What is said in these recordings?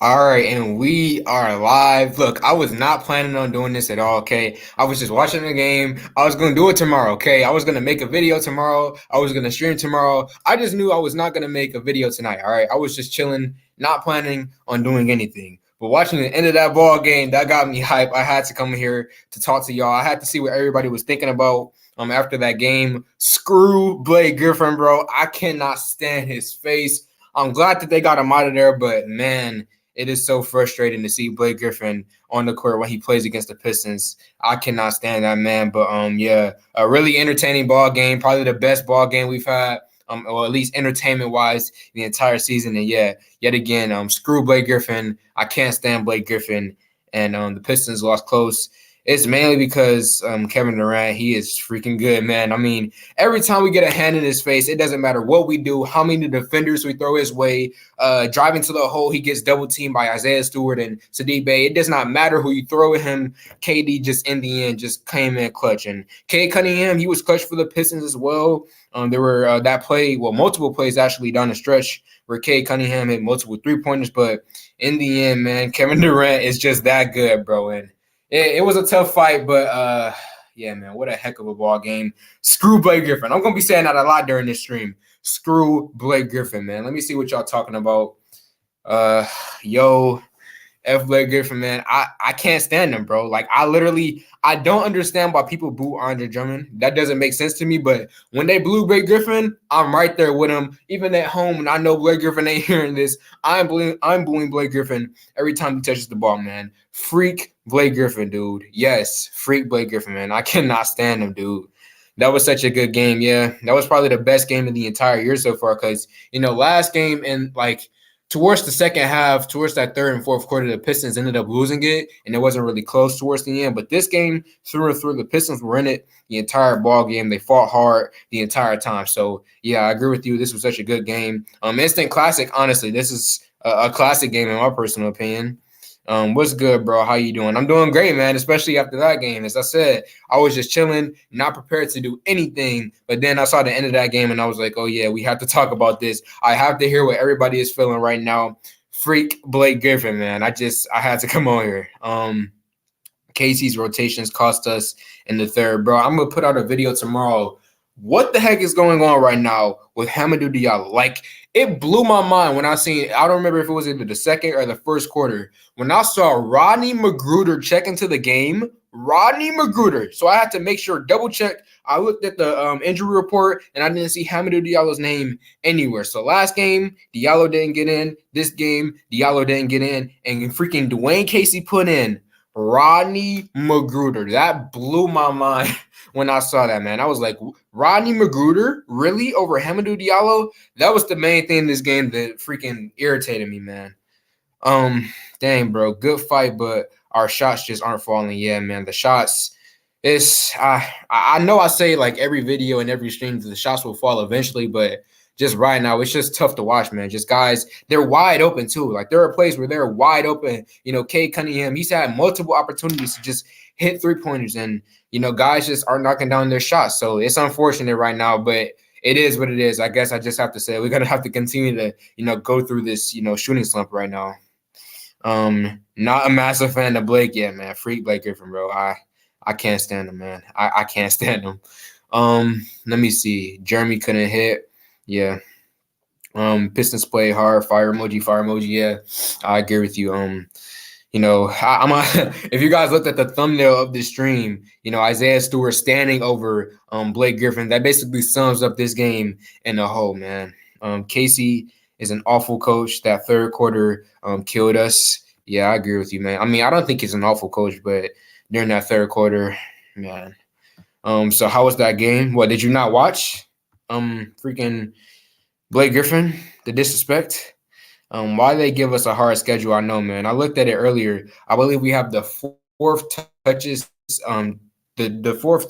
All right, and we are live. Look, I was not planning on doing this at all, okay? I was just watching the game. I was gonna do it tomorrow, okay? I was gonna make a video tomorrow. I was gonna stream tomorrow. I just knew I was not gonna make a video tonight, all right? I was just chilling, not planning on doing anything. But watching the end of that ball game, that got me hype. I had to come here to talk to y'all. I had to see what everybody was thinking about after that game. Screw Blake Griffin, bro. I cannot stand his face. I'm glad that they got him out of there, but man, it is so frustrating to see Blake Griffin on the court when he plays against the Pistons. I cannot stand that man. But yeah, a really entertaining ball game, probably the best ball game we've had, or at least entertainment wise, the entire season. And yeah, yet again, screw Blake Griffin. I can't stand Blake Griffin. And the Pistons lost close. It's mainly because Kevin Durant, he is freaking good, man. I mean, every time we get a hand in his face, it doesn't matter what we do, how many defenders we throw his way, driving to the hole, he gets double teamed by Isaiah Stewart and Sadiq Bey. It does not matter who you throw at him. KD just in the end just came in clutch. And Cade Cunningham, he was clutch for the Pistons as well. There were multiple plays actually down the stretch where Cade Cunningham hit multiple three-pointers. But in the end, man, Kevin Durant is just that good, bro. And it was a tough fight, but yeah, man, what a heck of a ball game. Screw Blake Griffin. I'm gonna be saying that a lot during this stream. Screw Blake Griffin, man. Let me see what y'all talking about. Yo, F Blake Griffin, man. I can't stand him, bro. Like I don't understand why people boo Andre Drummond. That doesn't make sense to me. But when they blew Blake Griffin, I'm right there with him. Even at home, and I know Blake Griffin ain't hearing this. I'm booing Blake Griffin every time he touches the ball, man. Freak Blake Griffin, dude. Yes, freak Blake Griffin, man. I cannot stand him, dude. That was such a good game. Yeah, that was probably the best game of the entire year so far. Because last game and towards the second half, towards that third and fourth quarter, the Pistons ended up losing it, and it wasn't really close towards the end. But this game, through and through, the Pistons were in it the entire ball game. They fought hard the entire time. So, yeah, I agree with you. This was such a good game. Instant classic, honestly. This is a classic game in my personal opinion. What's good, bro? How you doing? I'm doing great, man, especially after that game. As I said, I was just chilling, not prepared to do anything. But then I saw the end of that game, and I was like, oh, yeah, we have to talk about this. I have to hear what everybody is feeling right now. Freak Blake Griffin, man. I had to come on here. Casey's rotations cost us in the third, bro. I'm going to put out a video tomorrow. What the heck is going on right now with Hamidou Diallo? Like, it blew my mind when I seen, I don't remember if it was either the second or the first quarter, when I saw Rodney Magruder check into the game. Rodney Magruder. So I had to make sure, double check. I looked at the injury report, and I didn't see Hamidou Diallo's name anywhere. So last game, Diallo didn't get in. This game, Diallo didn't get in. And freaking Dwayne Casey put in Rodney Magruder. That blew my mind when I saw that, man. I was like, Rodney Magruder? Really? Over Hamidou Diallo? That was the main thing in this game that freaking irritated me, man. Dang, bro. Good fight, but our shots just aren't falling. Yeah, man. The shots, I know I say like every video and every stream that the shots will fall eventually, but just right now, it's just tough to watch, man. Just guys, they're wide open too. Like there are plays where they're wide open. Cade Cunningham, he's had multiple opportunities to just hit three-pointers, and guys just are knocking down their shots. So it's unfortunate right now, but it is what it is. I guess I just have to say we're gonna have to continue to go through this shooting slump right now. Not a massive fan of Blake yet, man. Freak Blake Griffin, bro. I can't stand him, man. I can't stand him. Let me see. Jeremy couldn't hit. Yeah. Pistons play hard. Fire emoji, fire emoji. Yeah, I agree with you. If you guys looked at the thumbnail of this stream, Isaiah Stewart standing over Blake Griffin, that basically sums up this game in a whole, man. Casey is an awful coach. That third quarter killed us. Yeah, I agree with you, man. I mean, I don't think he's an awful coach, but during that third quarter, man. So how was that game? What, did you not watch? Freaking Blake Griffin, the disrespect. Why they give us a hard schedule, I know, man. I looked at it earlier. I believe we have the fourth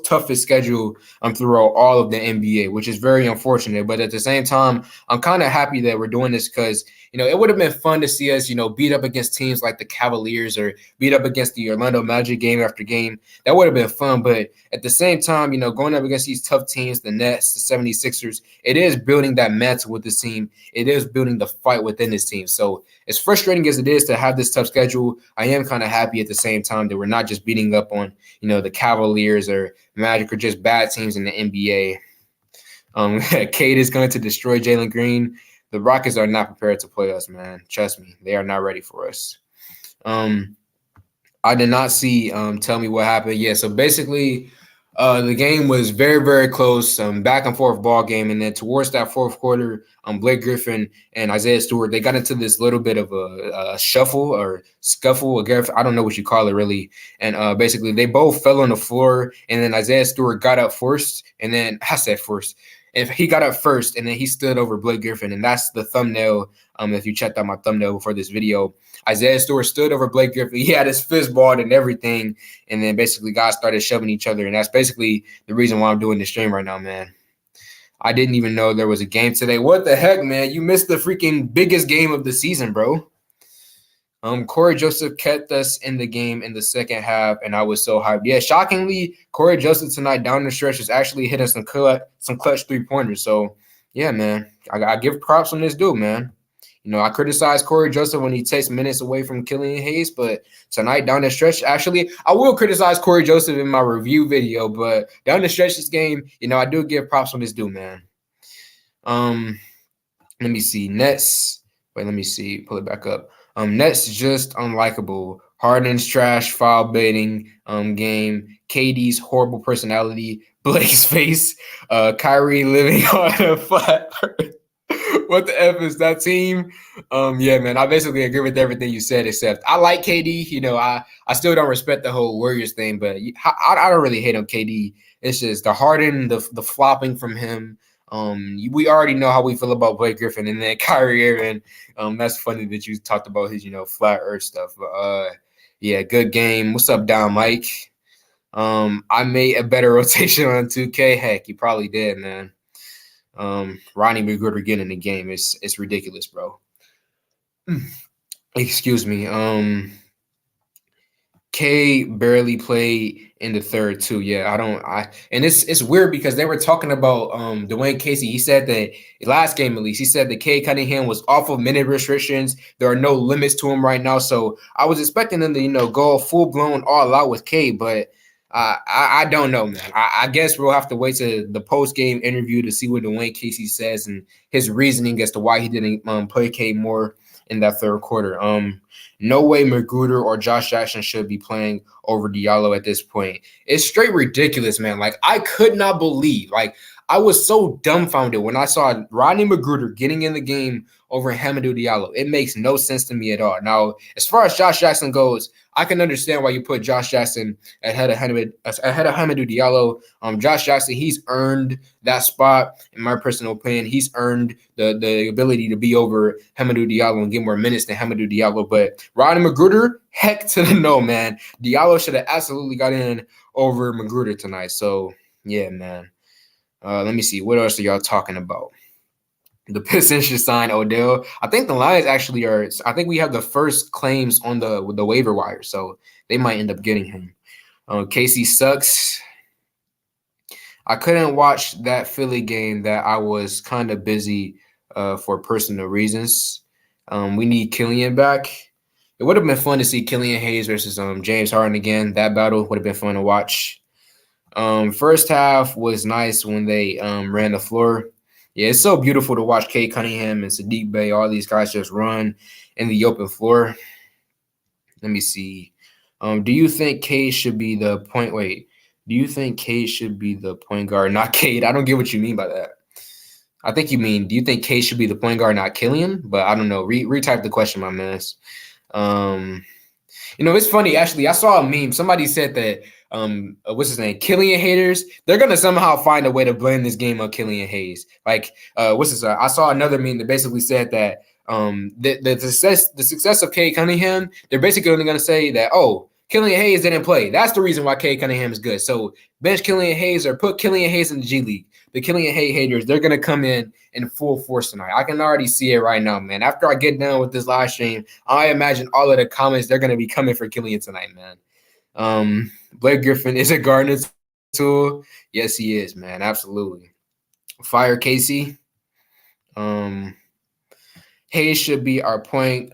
toughest schedule throughout all of the NBA, which is very unfortunate. But at the same time, I'm kind of happy that we're doing this because it would have been fun to see us, beat up against teams like the Cavaliers or beat up against the Orlando Magic game after game. That would have been fun. But at the same time, going up against these tough teams, the Nets, the 76ers, it is building that mantle with this team. It is building the fight within this team. So as frustrating as it is to have this tough schedule, I am kind of happy at the same time that we're not just beating up on, the Cavaliers or Magic or just bad teams in the NBA. Cade is going to destroy Jalen Green. The Rockets are not prepared to play us, man. Trust me, they are not ready for us. I did not see. Tell me what happened. Yeah, so basically, the game was very, very close, back and forth ball game, and then towards that fourth quarter, Blake Griffin and Isaiah Stewart, they got into this little bit of a shuffle or scuffle. I don't know what you call it really, and basically they both fell on the floor, and then Isaiah Stewart got up first, and then I said first. If he got up first, and then he stood over Blake Griffin, and that's the thumbnail. If you checked out my thumbnail before this video, Isaiah Stewart stood over Blake Griffin. He had his fist balled and everything, and then basically guys started shoving each other, and that's basically the reason why I'm doing this stream right now, man. I didn't even know there was a game today. What the heck, man? You missed the freaking biggest game of the season, bro. Corey Joseph kept us in the game in the second half, and I was so hyped. Yeah, shockingly, Corey Joseph tonight down the stretch is actually hitting some clutch three-pointers. So, yeah, man, I give props on this dude, man. I criticize Corey Joseph when he takes minutes away from Killian Hayes, but tonight down the stretch, actually, I will criticize Corey Joseph in my review video, but down the stretch this game, I do give props on this dude, man. Let me see. Nets. Wait, let me see. Pull it back up. Nets just unlikable. Harden's trash, foul baiting game. KD's horrible personality. Blake's face. Kyrie living on a flat earth. What the F is that team? Yeah, man, I basically agree with everything you said, except I like KD. I still don't respect the whole Warriors thing, but I don't really hate on KD. It's just the Harden, the flopping from him. We already know how we feel about Blake Griffin and then Kyrie Irving. That's funny that you talked about his, flat earth stuff. But yeah, good game. What's up, Don Mike? I made a better rotation on 2K. Heck, you probably did, man. Ronnie McGruder getting in the game. It's ridiculous, bro. Excuse me. K barely played in the third too. Yeah, and it's weird because they were talking about Dwayne Casey. He said that last game, at least, he said that Cade Cunningham was off of minute restrictions. There are no limits to him right now. So I was expecting them to go full blown all out with Cade, but I don't know, man. I guess we'll have to wait to the post game interview to see what Dwayne Casey says and his reasoning as to why he didn't play Cade more in that third quarter. No way Magruder or Josh Jackson should be playing over Diallo at this point. It's straight ridiculous, man. Like, I could not believe, I was so dumbfounded when I saw Rodney Magruder getting in the game over Hamidou Diallo. It makes no sense to me at all. Now, as far as Josh Jackson goes, I can understand why you put Josh Jackson ahead of Hamidou Diallo. Josh Jackson, he's earned that spot, in my personal opinion. He's earned the ability to be over Hamidou Diallo and get more minutes than Hamidou Diallo. But Rodney Magruder, heck to the no, man. Diallo should have absolutely got in over Magruder tonight. So, yeah, man. Let me see. What else are y'all talking about? The Pistons should sign Odell. I think the Lions actually are. I think we have the first claims on the waiver wire, so they might end up getting him. Casey sucks. I couldn't watch that Philly game that I was kind of busy for personal reasons. We need Killian back. It would have been fun to see Killian Hayes versus James Harden again. That battle would have been fun to watch. First half was nice when they ran the floor. Yeah, it's so beautiful to watch Cade Cunningham and Sadiq Bey, all these guys just run in the open floor. Let me see. Do you think Cade should be the point? Wait, do you think Cade should be the point guard, not Cade? I don't get what you mean by that. I think you mean, do you think Cade should be the point guard, not Killian? But I don't know. Retype the question, my man. It's funny, actually. I saw a meme. Somebody said that what's his name? Killian haters. They're gonna somehow find a way to blame this game on Killian Hayes. I saw another meme that basically said that the success of Cade Cunningham, they're basically only gonna say that, oh, Killian Hayes didn't play. That's the reason why Cade Cunningham is good. So bench Killian Hayes or put Killian Hayes in the G League. the Killian Hayes haters, they're gonna come in full force tonight. I can already see it right now, man. After I get done with this live stream, I imagine all of the comments they're gonna be coming for Killian tonight, man. Blake Griffin is a Gardner tool. Yes, he is, man. Absolutely. Fire Casey. Hayes should be our point.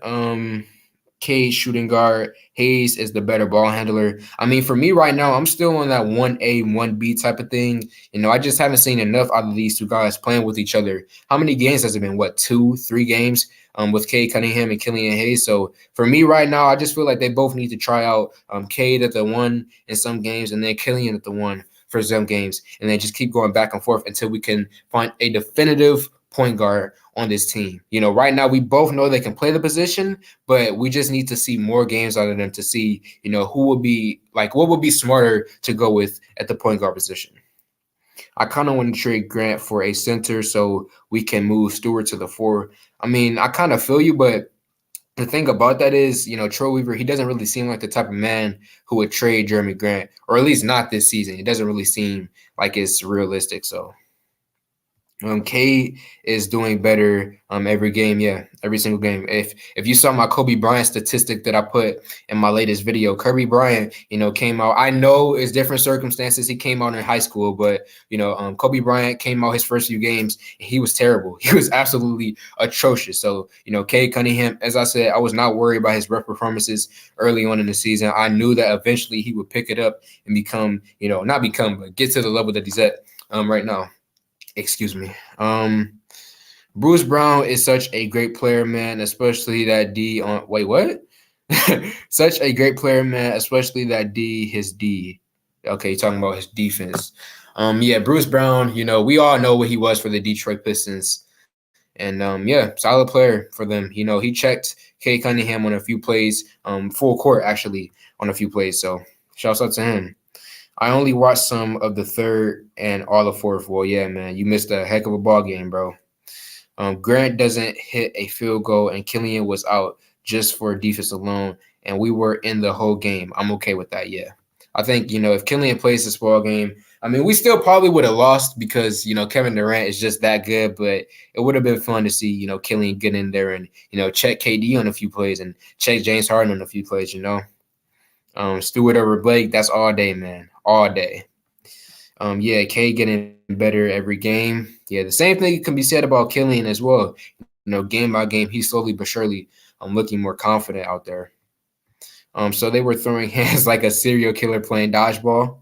Cade shooting guard. Hayes is the better ball handler. I mean, for me right now, I'm still on that 1A, 1B type of thing. I just haven't seen enough out of these two guys playing with each other. How many games has it been? What, 2, 3 games with Cade Cunningham and Killian Hayes? So for me right now, I just feel like they both need to try out Cade at the 1 in some games and then Killian at the 1 for some games. And then just keep going back and forth until we can find a definitive point guard on this team. Right now we both know they can play the position, but we just need to see more games out of them to see, who would be like, what would be smarter to go with at the point guard position. I kind of want to trade Grant for a center so we can move Stewart to the 4. I mean, I kind of feel you, but the thing about that is, Troy Weaver, he doesn't really seem like the type of man who would trade Jeremy Grant, or at least not this season. It doesn't really seem like it's realistic. So Cade is doing better every game. Yeah, every single game. If you saw my Kobe Bryant statistic that I put in my latest video, Kobe Bryant, came out. I know it's different circumstances. He came out in high school, but Kobe Bryant came out his first few games and he was terrible. He was absolutely atrocious. So Cade Cunningham, as I said, I was not worried about his rough performances early on in the season. I knew that eventually he would pick it up and become, not become, but get to the level that he's at right now. Excuse me. Bruce Brown is such a great player, man, especially that D on – wait, what? Such a great player, man, especially that D, his D. Okay, talking about his defense. Yeah, Bruce Brown, we all know what he was for the Detroit Pistons. And, yeah, solid player for them. He checked Cade Cunningham on a few plays, full court, actually, on a few plays. So, shouts out to him. I only watched some of the 3rd and all the 4th. Well, yeah, man, you missed a heck of a ball game, bro. Grant doesn't hit a field goal, and Killian was out just for defense alone, and we were in the whole game. I'm okay with that, yeah. I think, if Killian plays this ball game, I mean, we still probably would have lost because, Kevin Durant is just that good, but it would have been fun to see, Killian get in there and, check KD on a few plays and check James Harden on a few plays, Stewart over Blake, that's all day, man. All day. Yeah, Cade getting better every game. Yeah, the same thing can be said about Killian as well. Game by game, he's slowly but surely looking more confident out there. So they were throwing hands like a serial killer playing dodgeball.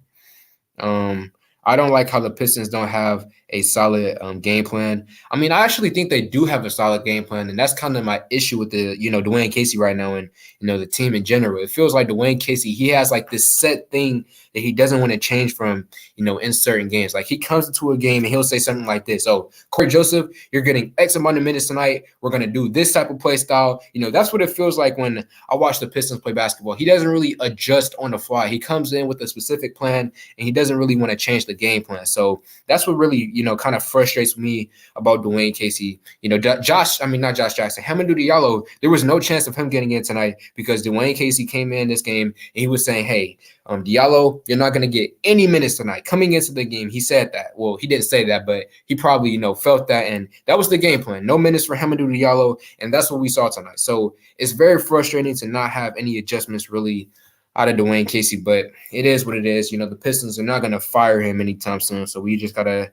I don't like how the Pistons don't have a solid game plan. I mean, I actually think they do have a solid game plan, and that's kind of my issue with the, Dwayne Casey right now and, the team in general. It feels like Dwayne Casey, he has like this set thing that he doesn't want to change from, in certain games. Like he comes into a game and he'll say something like this: "Oh, Corey Joseph, you're getting X amount of minutes tonight. We're going to do this type of play style." That's what it feels like when I watch the Pistons play basketball. He doesn't really adjust on the fly. He comes in with a specific plan and he doesn't really want to change the game plan. So that's what really, kind of frustrates me about Dwayne Casey. Not Josh Jackson, Hamidou Diallo, there was no chance of him getting in tonight because Dwayne Casey came in this game and he was saying, "Hey, Diallo, you're not going to get any minutes tonight." Coming into the game, he said that. Well, he didn't say that, but he probably, felt that, and that was the game plan. No minutes for Hamidou Diallo, and that's what we saw tonight. So it's very frustrating to not have any adjustments really out of Dwayne Casey, but it is what it is. The Pistons are not going to fire him anytime soon, so we just got to,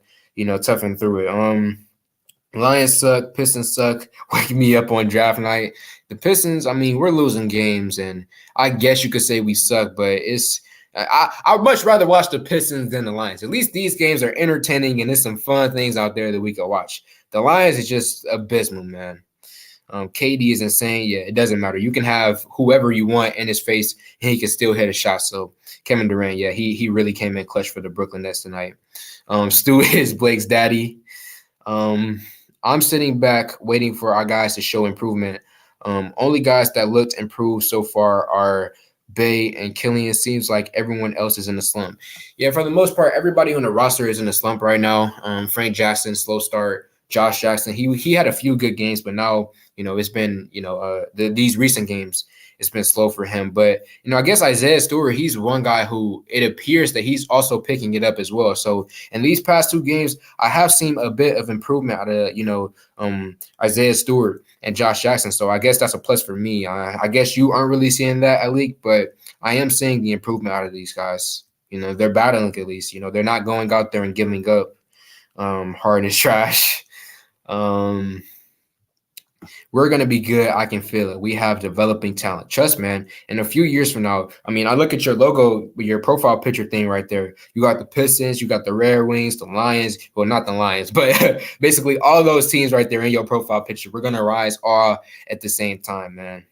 toughen through it. Lions suck. Pistons suck. Wake me up on draft night. The Pistons, I mean, we're losing games, and I guess you could say we suck, but I'd much rather watch the Pistons than the Lions. At least these games are entertaining, and there's some fun things out there that we can watch. The Lions is just abysmal, man. KD is insane. Yeah, it doesn't matter. You can have whoever you want in his face, and he can still hit a shot. So Kevin Durant, yeah, he really came in clutch for the Brooklyn Nets tonight. Stu is Blake's daddy. I'm sitting back waiting for our guys to show improvement. Only guys that looked improved so far are Bay and Killian. Seems like everyone else is in a slump. Yeah, for the most part, everybody on the roster is in a slump right now. Frank Jackson, slow start. Josh Jackson, he had a few good games, but now it's been these recent games it's been slow for him. But I guess Isaiah Stewart, he's one guy who it appears that he's also picking it up as well. So in these past 2 games, I have seen a bit of improvement out of Isaiah Stewart and Josh Jackson. So I guess that's a plus for me. I guess you aren't really seeing that, Alik, but I am seeing the improvement out of these guys. They're battling at least. They're not going out there and giving up. Harden is trash. We're going to be good. I can feel it. We have developing talent. Trust, man. In a few years from now, I look at your logo, your profile picture thing right there. You got the Pistons, you got the Red Wings, the Lions. Well, not the Lions, but basically all those teams right there in your profile picture. We're going to rise all at the same time, man.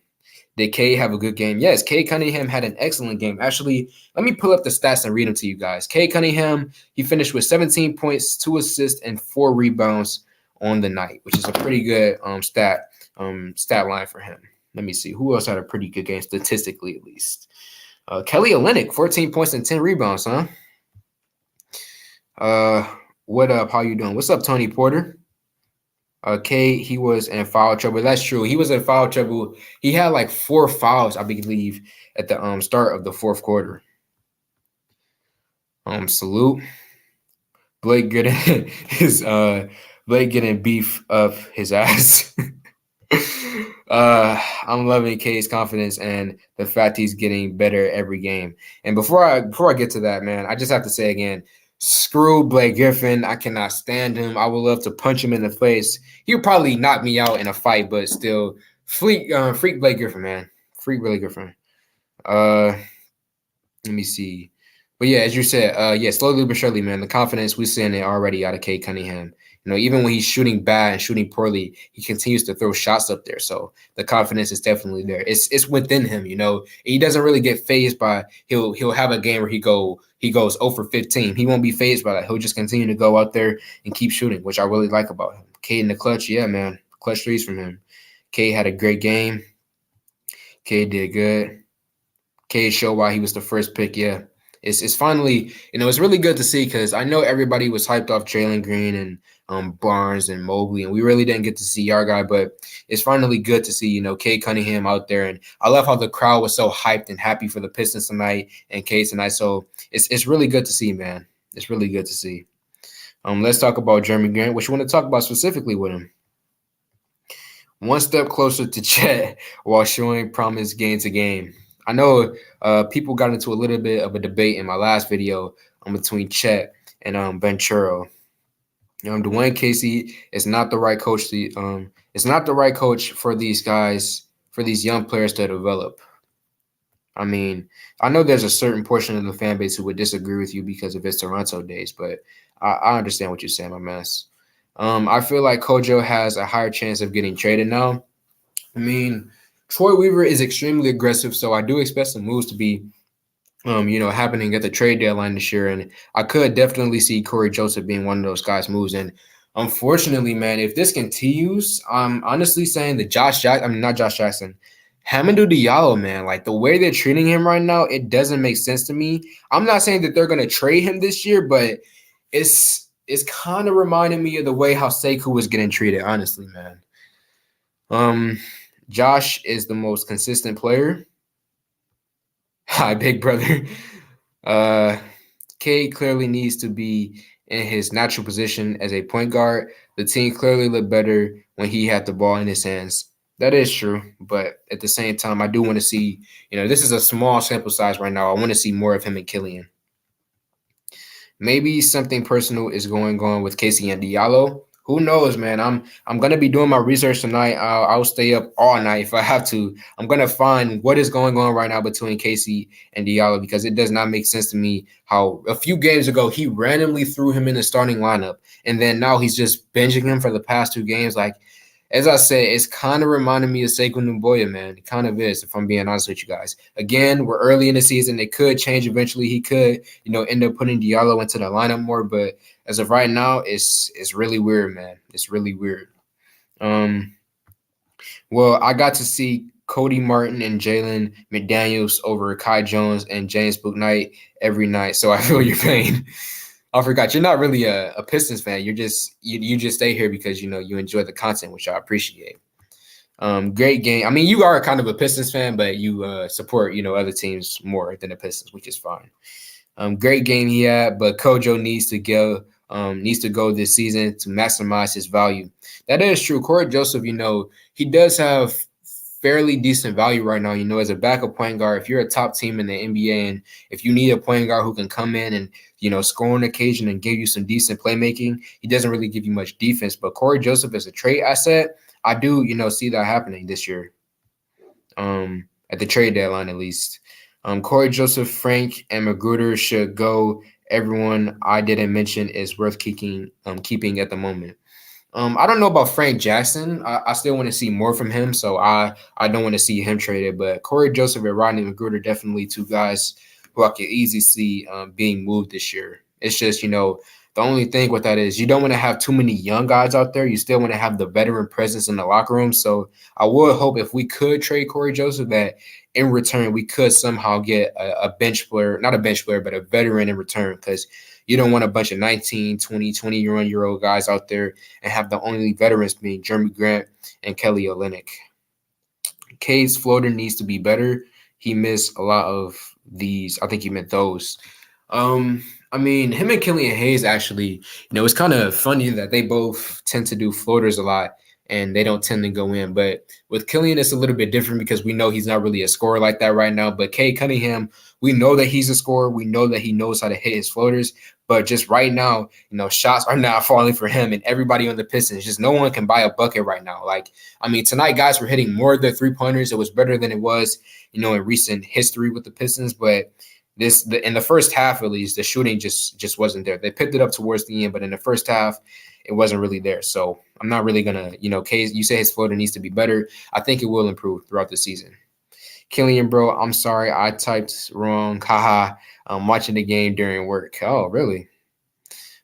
Did Cade have a good game? Yes, Cade Cunningham had an excellent game. Actually, let me pull up the stats and read them to you guys. Cade Cunningham, he finished with 17 points, 2 assists, and 4 rebounds on the night, which is a pretty good stat line for him. Let me see. Who else had a pretty good game, statistically at least? Kelly Olynyk, 14 points and 10 rebounds, huh? What up? How you doing? What's up, Tony Porter? Cade, he was in foul trouble. That's true. He was in foul trouble. He had like 4 fouls, I believe, at the start of the fourth quarter. Salute. Blake getting beef up his ass. I'm loving Cade's confidence and the fact he's getting better every game. And before I get to that, man, I just have to say again, screw Blake Griffin. I cannot stand him. I would love to punch him in the face. He would probably knock me out in a fight, but still, freak Blake Griffin, man. Freak Blake Griffin. Let me see. But yeah, as you said, slowly but surely, man, the confidence we're seeing it already out of Cade Cunningham. Even when he's shooting bad and shooting poorly, he continues to throw shots up there. So the confidence is definitely there. It's within him. He doesn't really get fazed by. He'll have a game where he goes 0 for 15. He won't be fazed by that. He'll just continue to go out there and keep shooting, which I really like about him. Cade in the clutch, yeah, man, clutch threes from him. Cade had a great game. Cade did good. Cade showed why he was the first pick. Yeah. It's finally, it's really good to see because I know everybody was hyped off Jalen Green and Barnes and Mobley, and we really didn't get to see our guy, but it's finally good to see, Cade Cunningham out there. And I love how the crowd was so hyped and happy for the Pistons tonight and Cade tonight. So it's really good to see, man. It's really good to see. Let's talk about Jeremy Grant. What you want to talk about specifically with him? One step closer to Chet while showing promise game to game. I know people got into a little bit of a debate in my last video between Chet and Ventura. Dwayne Casey is not the right coach. It's not the right coach for these guys, for these young players to develop. I know there's a certain portion of the fan base who would disagree with you because of his Toronto days, but I understand what you're saying, my man. I feel like Kojo has a higher chance of getting traded now. Troy Weaver is extremely aggressive, so I do expect some moves to be, happening at the trade deadline this year. And I could definitely see Corey Joseph being one of those guys moves. And unfortunately, man, if this continues, I'm honestly saying that Hamidou Diallo, man, like the way they're treating him right now, it doesn't make sense to me. I'm not saying that they're going to trade him this year, but it's kind of reminding me of the way how Sekou was getting treated, honestly, man. Josh is the most consistent player. Hi, big brother. Cade clearly needs to be in his natural position as a point guard. The team clearly looked better when he had the ball in his hands. That is true, but at the same time, I do want to see, this is a small sample size right now. I want to see more of him and Killian. Maybe something personal is going on with Casey and Diallo. Who knows, man? I'm gonna be doing my research tonight. I'll stay up all night if I have to. I'm gonna find what is going on right now between Casey and Diallo because it does not make sense to me how a few games ago he randomly threw him in the starting lineup and then now he's just benching him for the past 2 games. Like, as I said, it's kind of reminding me of Sekou Ndoye, man. It kind of is, if I'm being honest with you guys. Again, we're early in the season. It could change eventually. He could, end up putting Diallo into the lineup more. But as of right now, it's really weird, man. It's really weird. Well, I got to see Cody Martin and Jalen McDaniels over Kai Jones and James Bouknight every night. So I feel your pain. I forgot. You're not really a Pistons fan. You're just you just stay here because you enjoy the content, which I appreciate. Great game. I mean, you are kind of a Pistons fan, but you support other teams more than the Pistons, which is fine. Great game he had, but Kojo needs to go this season to maximize his value. That is true. Corey Joseph, he does have fairly decent value right now. As a backup point guard, if you're a top team in the NBA and if you need a point guard who can come in and score on occasion and give you some decent playmaking, he doesn't really give you much defense. But Corey Joseph is a trade asset. I do, see that happening this year. At the trade deadline at least. Corey Joseph, Frank, and Magruder should go. Everyone I didn't mention is worth keeping at the moment. I don't know about Frank Jackson. I still want to see more from him, so I don't want to see him traded. But Corey Joseph and Rodney Magruder, definitely two guys who I could easily see being moved this year. It's just, the only thing with that is you don't want to have too many young guys out there. You still want to have the veteran presence in the locker room. So I would hope if we could trade Corey Joseph that in return we could somehow get a bench player, not a bench player, but a veteran in return, because you don't want a bunch of 19, 20, 21-year-old guys out there and have the only veterans being Jeremy Grant and Kelly Olynyk. K's floater needs to be better. He missed a lot of these. I think he meant those. I mean, him and Killian Hayes actually, it's kind of funny that they both tend to do floaters a lot and they don't tend to go in. But with Killian, it's a little bit different because we know he's not really a scorer like that right now. But Cade Cunningham, we know that he's a scorer. We know that he knows how to hit his floaters. But just right now, shots are not falling for him and everybody on the Pistons. Just no one can buy a bucket right now. Tonight guys were hitting more of their three-pointers. It was better than it was, in recent history with the Pistons. But in the first half, at least, the shooting just wasn't there. They picked it up towards the end, but in the first half, it wasn't really there. So I'm not really gonna, Case, you say his floater needs to be better. I think it will improve throughout the season. Killian, bro, I'm sorry, I typed wrong. Haha. I'm watching the game during work. Oh, really?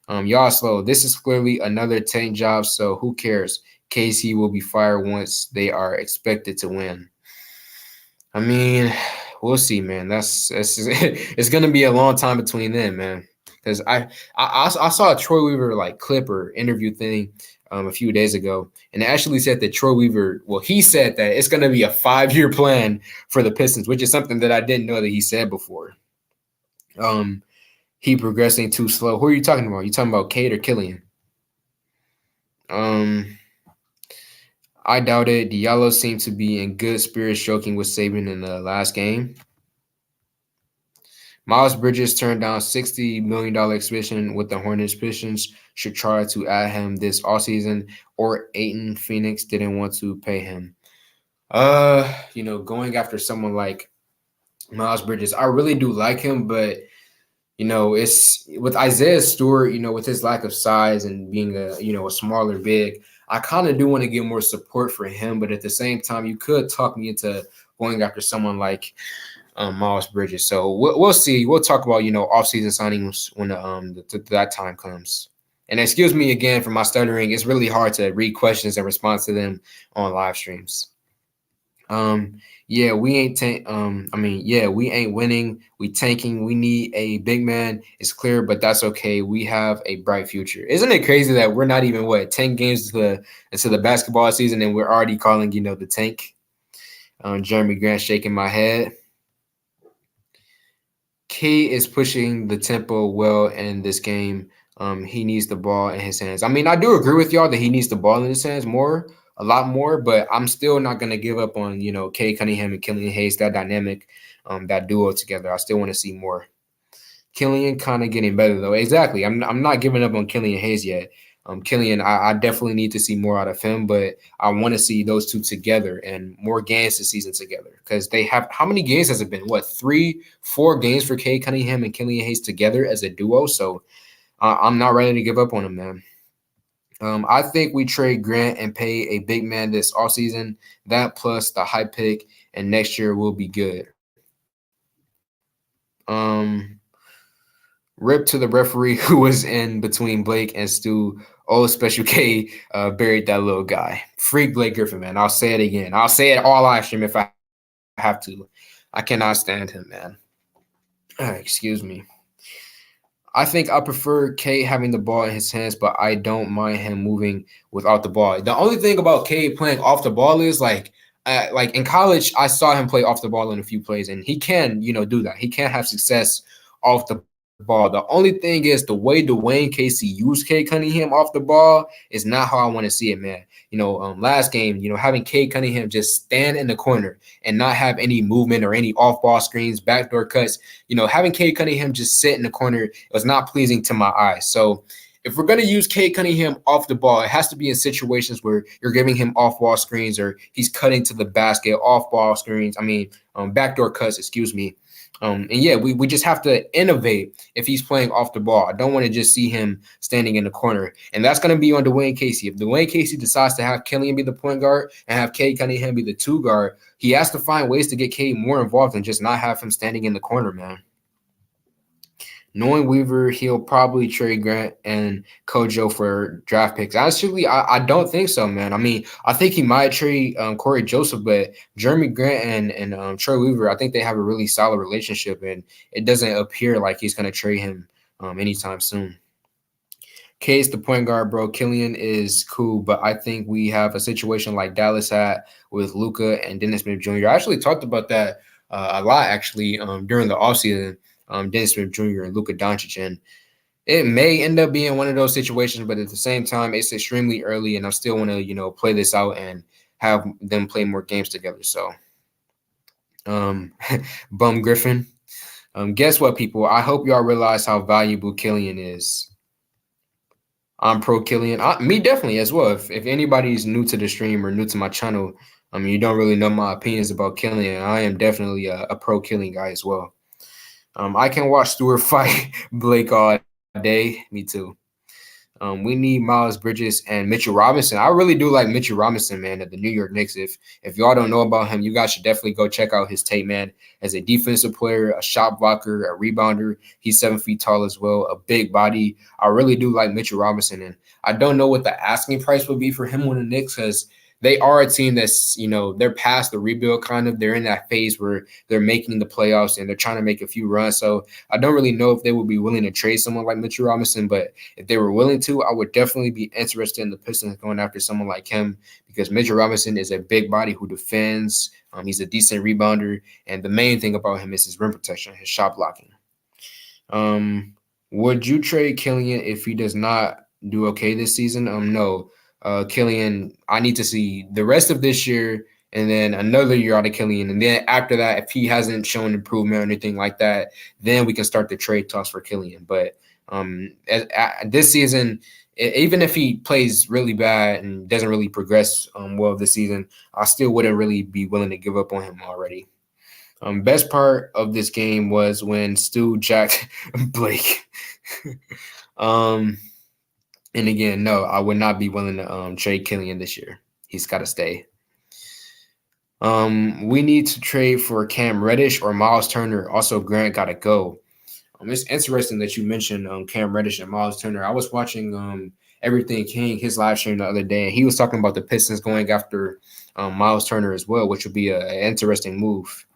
Y'all slow. This is clearly another tank job, so who cares? KC will be fired once they are expected to win. I mean, we'll see, man. It's gonna be a long time between them, man. Because I saw a Troy Weaver clip or interview thing a few days ago, and it actually said that Troy Weaver, he said that it's gonna be a 5-year plan for the Pistons, which is something that I didn't know that he said before. He progressing too slow. Who are you talking about? You talking about Cade or Killian? I doubt it. Diallo seemed to be in good spirits joking with Saban in the last game. Miles Bridges turned down $60 million extension with the Hornets. Pistons should try to add him this offseason, or Aiton Phoenix didn't want to pay him. Going after someone like Miles Bridges, I really do like him, but it's with Isaiah Stewart, with his lack of size and being a smaller big, I kind of do want to get more support for him. But at the same time, you could talk me into going after someone like Miles Bridges. So we'll see. We'll talk about, offseason signings when that time comes. And excuse me again for my stuttering. It's really hard to read questions and respond to them on live streams. Yeah, we ain't we ain't winning. We tanking. We need a big man. It's clear, but that's okay. We have a bright future. Isn't it crazy that we're not even 10 games into the basketball season and we're already calling the tank? Jeremy Grant shaking my head. K is pushing the tempo well in this game. He needs the ball in his hands. I mean, I do agree with y'all that he needs the ball in his hands a lot more, but I'm still not going to give up on, Cade Cunningham and Killian Hayes, that dynamic, that duo together. I still want to see more. Killian kind of getting better, though. Exactly. I'm not giving up on Killian Hayes yet. Killian, I definitely need to see more out of him, but I want to see those two together and more games this season together, because they have – how many games has it been? 3, 4 games for Cade Cunningham and Killian Hayes together as a duo? So I'm not ready to give up on him, man. I think we trade Grant and pay a big man this offseason. That plus the high pick, and next year will be good. Rip to the referee who was in between Blake and Stu. Oh, Special K buried that little guy. Freak Blake Griffin, man. I'll say it again. I'll say it all live stream if I have to. I cannot stand him, man. Excuse me. I think I prefer K having the ball in his hands, but I don't mind him moving without the ball. The only thing about K playing off the ball is like in college, I saw him play off the ball in a few plays, and he can, do that. He can have success off the ball. The only thing is the way Dwayne Casey used K Cunningham off the ball is not how I want to see it, man. Last game, having K Cunningham just stand in the corner and not have any movement or any off ball screens, backdoor cuts, having K Cunningham just sit in the corner was not pleasing to my eyes. So if we're going to use K Cunningham off the ball, it has to be in situations where you're giving him off ball screens or he's cutting to the basket, off ball screens. Backdoor cuts, excuse me. And yeah, we just have to innovate if he's playing off the ball. I don't want to just see him standing in the corner. And that's going to be on Dwayne Casey. If Dwayne Casey decides to have Killian be the point guard and have K Cunningham be the two guard, he has to find ways to get K more involved and just not have him standing in the corner, man. Knowing Weaver, he'll probably trade Grant and Kojo for draft picks. Actually, I don't think so, man. I think he might trade Corey Joseph, but Jeremy Grant and Troy Weaver, I think they have a really solid relationship, and it doesn't appear like he's going to trade him anytime soon. Case the point guard, bro. Killian is cool, but I think we have a situation like Dallas had with Luka and Dennis Smith Jr. I actually talked about that a lot, actually, during the offseason. Dennis Smith Jr. and Luka Doncic, and it may end up being one of those situations, but at the same time, it's extremely early, and I still want to, play this out and have them play more games together. So, Bum Griffin, guess what, people? I hope y'all realize how valuable Killian is. I'm pro Killian. Me definitely as well. If anybody's new to the stream or new to my channel, you don't really know my opinions about Killian. I am definitely a pro Killian guy as well. I can watch Stewart fight Blake all day. Me too. We need Miles Bridges and Mitchell Robinson. I really do like Mitchell Robinson, man, at the New York Knicks. If y'all don't know about him, you guys should definitely go check out his tape, man. As a defensive player, a shot blocker, a rebounder, he's 7 feet tall as well, a big body. I really do like Mitchell Robinson, and I don't know what the asking price would be for him on the Knicks because they are a team that's, they're past the rebuild kind of. They're in that phase where they're making the playoffs and they're trying to make a few runs. So I don't really know if they would be willing to trade someone like Mitchell Robinson, but if they were willing to, I would definitely be interested in the Pistons going after someone like him because Mitchell Robinson is a big body who defends. He's a decent rebounder, and the main thing about him is his rim protection, his shot blocking. Would you trade Killian if he does not do okay this season? No. Killian, I need to see the rest of this year and then another year out of Killian. And then after that, if he hasn't shown improvement or anything like that, then we can start the trade talks for Killian. But this season, even if he plays really bad and doesn't really progress well this season, I still wouldn't really be willing to give up on him already. Best part of this game was when Stu jacked Blake. And again, no, I would not be willing to trade Killian this year. He's got to stay. We need to trade for Cam Reddish or Miles Turner. Also, Grant got to go. It's interesting that you mentioned Cam Reddish and Miles Turner. I was watching Everything King, his live stream the other day, and he was talking about the Pistons going after Miles Turner as well, which would be an interesting move.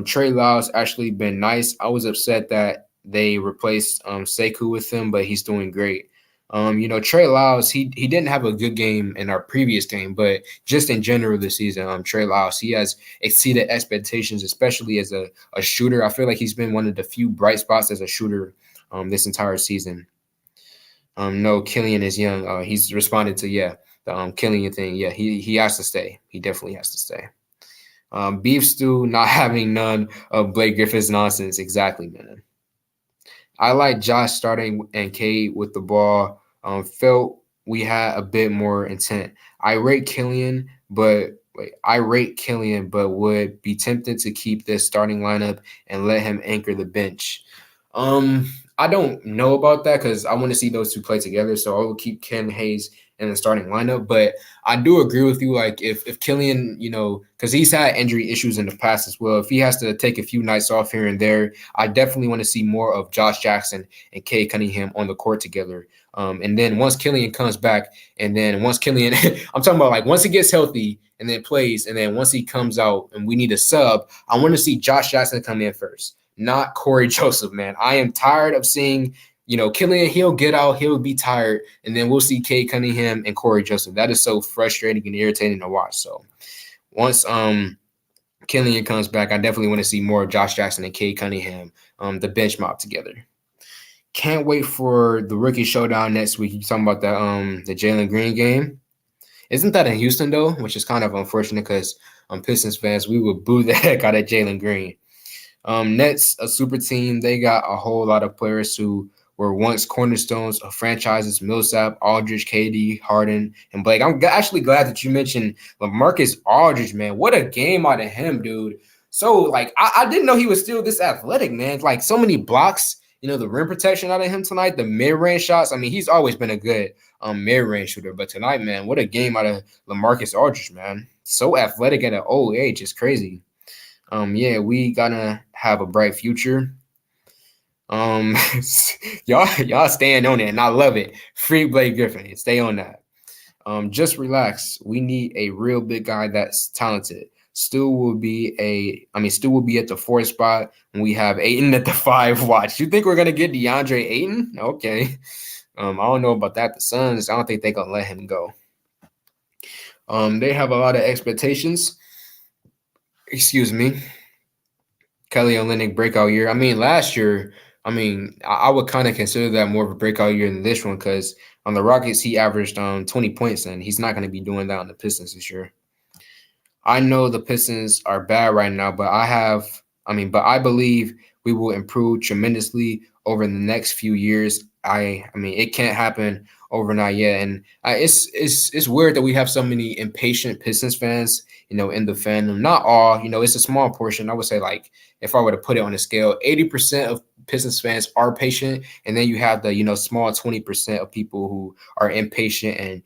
Trey Lyles actually been nice. I was upset that they replaced Sekou with him, but he's doing great. Trey Lyles, he didn't have a good game in our previous game, but just in general this season, Trey Lyles, he has exceeded expectations, especially as a shooter. I feel like he's been one of the few bright spots as a shooter this entire season. No, Killian is young. He's responded to, the Killian thing. Yeah, he has to stay. He definitely has to stay. Beef stew, not having none of Blake Griffin's nonsense. Exactly, man. I like Josh starting and Cade with the ball. Felt we had a bit more intent. I rate Killian, but would be tempted to keep this starting lineup and let him anchor the bench. I don't know about that because I want to see those two play together. So I will keep Ken Hayes in the starting lineup. But I do agree with you. Like if Killian, because he's had injury issues in the past as well. If he has to take a few nights off here and there, I definitely want to see more of Josh Jackson and Cade Cunningham on the court together. And then once Killian comes back, and then once Killian, I'm talking about like once he gets healthy and then plays, and then once he comes out and we need a sub, I want to see Josh Jackson come in first. not Corey Joseph, man. I am tired of seeing, Killian, he'll get out, he'll be tired, and then we'll see Cade Cunningham and Corey Joseph. That is so frustrating and irritating to watch. So once Killian comes back, I definitely want to see more of Josh Jackson and Cade Cunningham, the bench mob together. Can't wait for the rookie showdown next week. You talking about the Jalen Green game? Isn't that in Houston though? Which is kind of unfortunate because Pistons fans, we would boo the heck out of Jalen Green. Nets, a super team. They got a whole lot of players who were once cornerstones of franchises: Millsap, Aldridge, KD, Harden, and Blake. I'm actually glad that you mentioned LaMarcus Aldridge, man. What a game out of him, dude. So, like, I didn't know he was still this athletic, man. Like, so many blocks, the rim protection out of him tonight, the mid-range shots. I mean, he's always been a good mid-range shooter, but tonight, man, what a game out of LaMarcus Aldridge, man. So athletic at an old age. It's crazy. Yeah, we gonna have a bright future. Y'all staying on it, and I love it. Free Blake Griffin, stay on that. Just relax. We need a real big guy that's talented. Stu will be at the 4th spot when we have Ayton at the 5. Watch. You think we're gonna get DeAndre Ayton? Okay. I don't know about that. The Suns, I don't think they're gonna let him go. They have a lot of expectations. Excuse me. Kelly Olynyk breakout year. I mean, last year, I would kind of consider that more of a breakout year than this one because on the Rockets, he averaged 20 points, and he's not going to be doing that on the Pistons this year. I know the Pistons are bad right now, but I believe we will improve tremendously over the next few years. It can't happen overnight yet, and it's weird that we have so many impatient Pistons fans, in the fandom. Not all, it's a small portion. I would say, like, if I were to put it on a scale, 80% of Pistons fans are patient, and then you have the small 20% of people who are impatient, and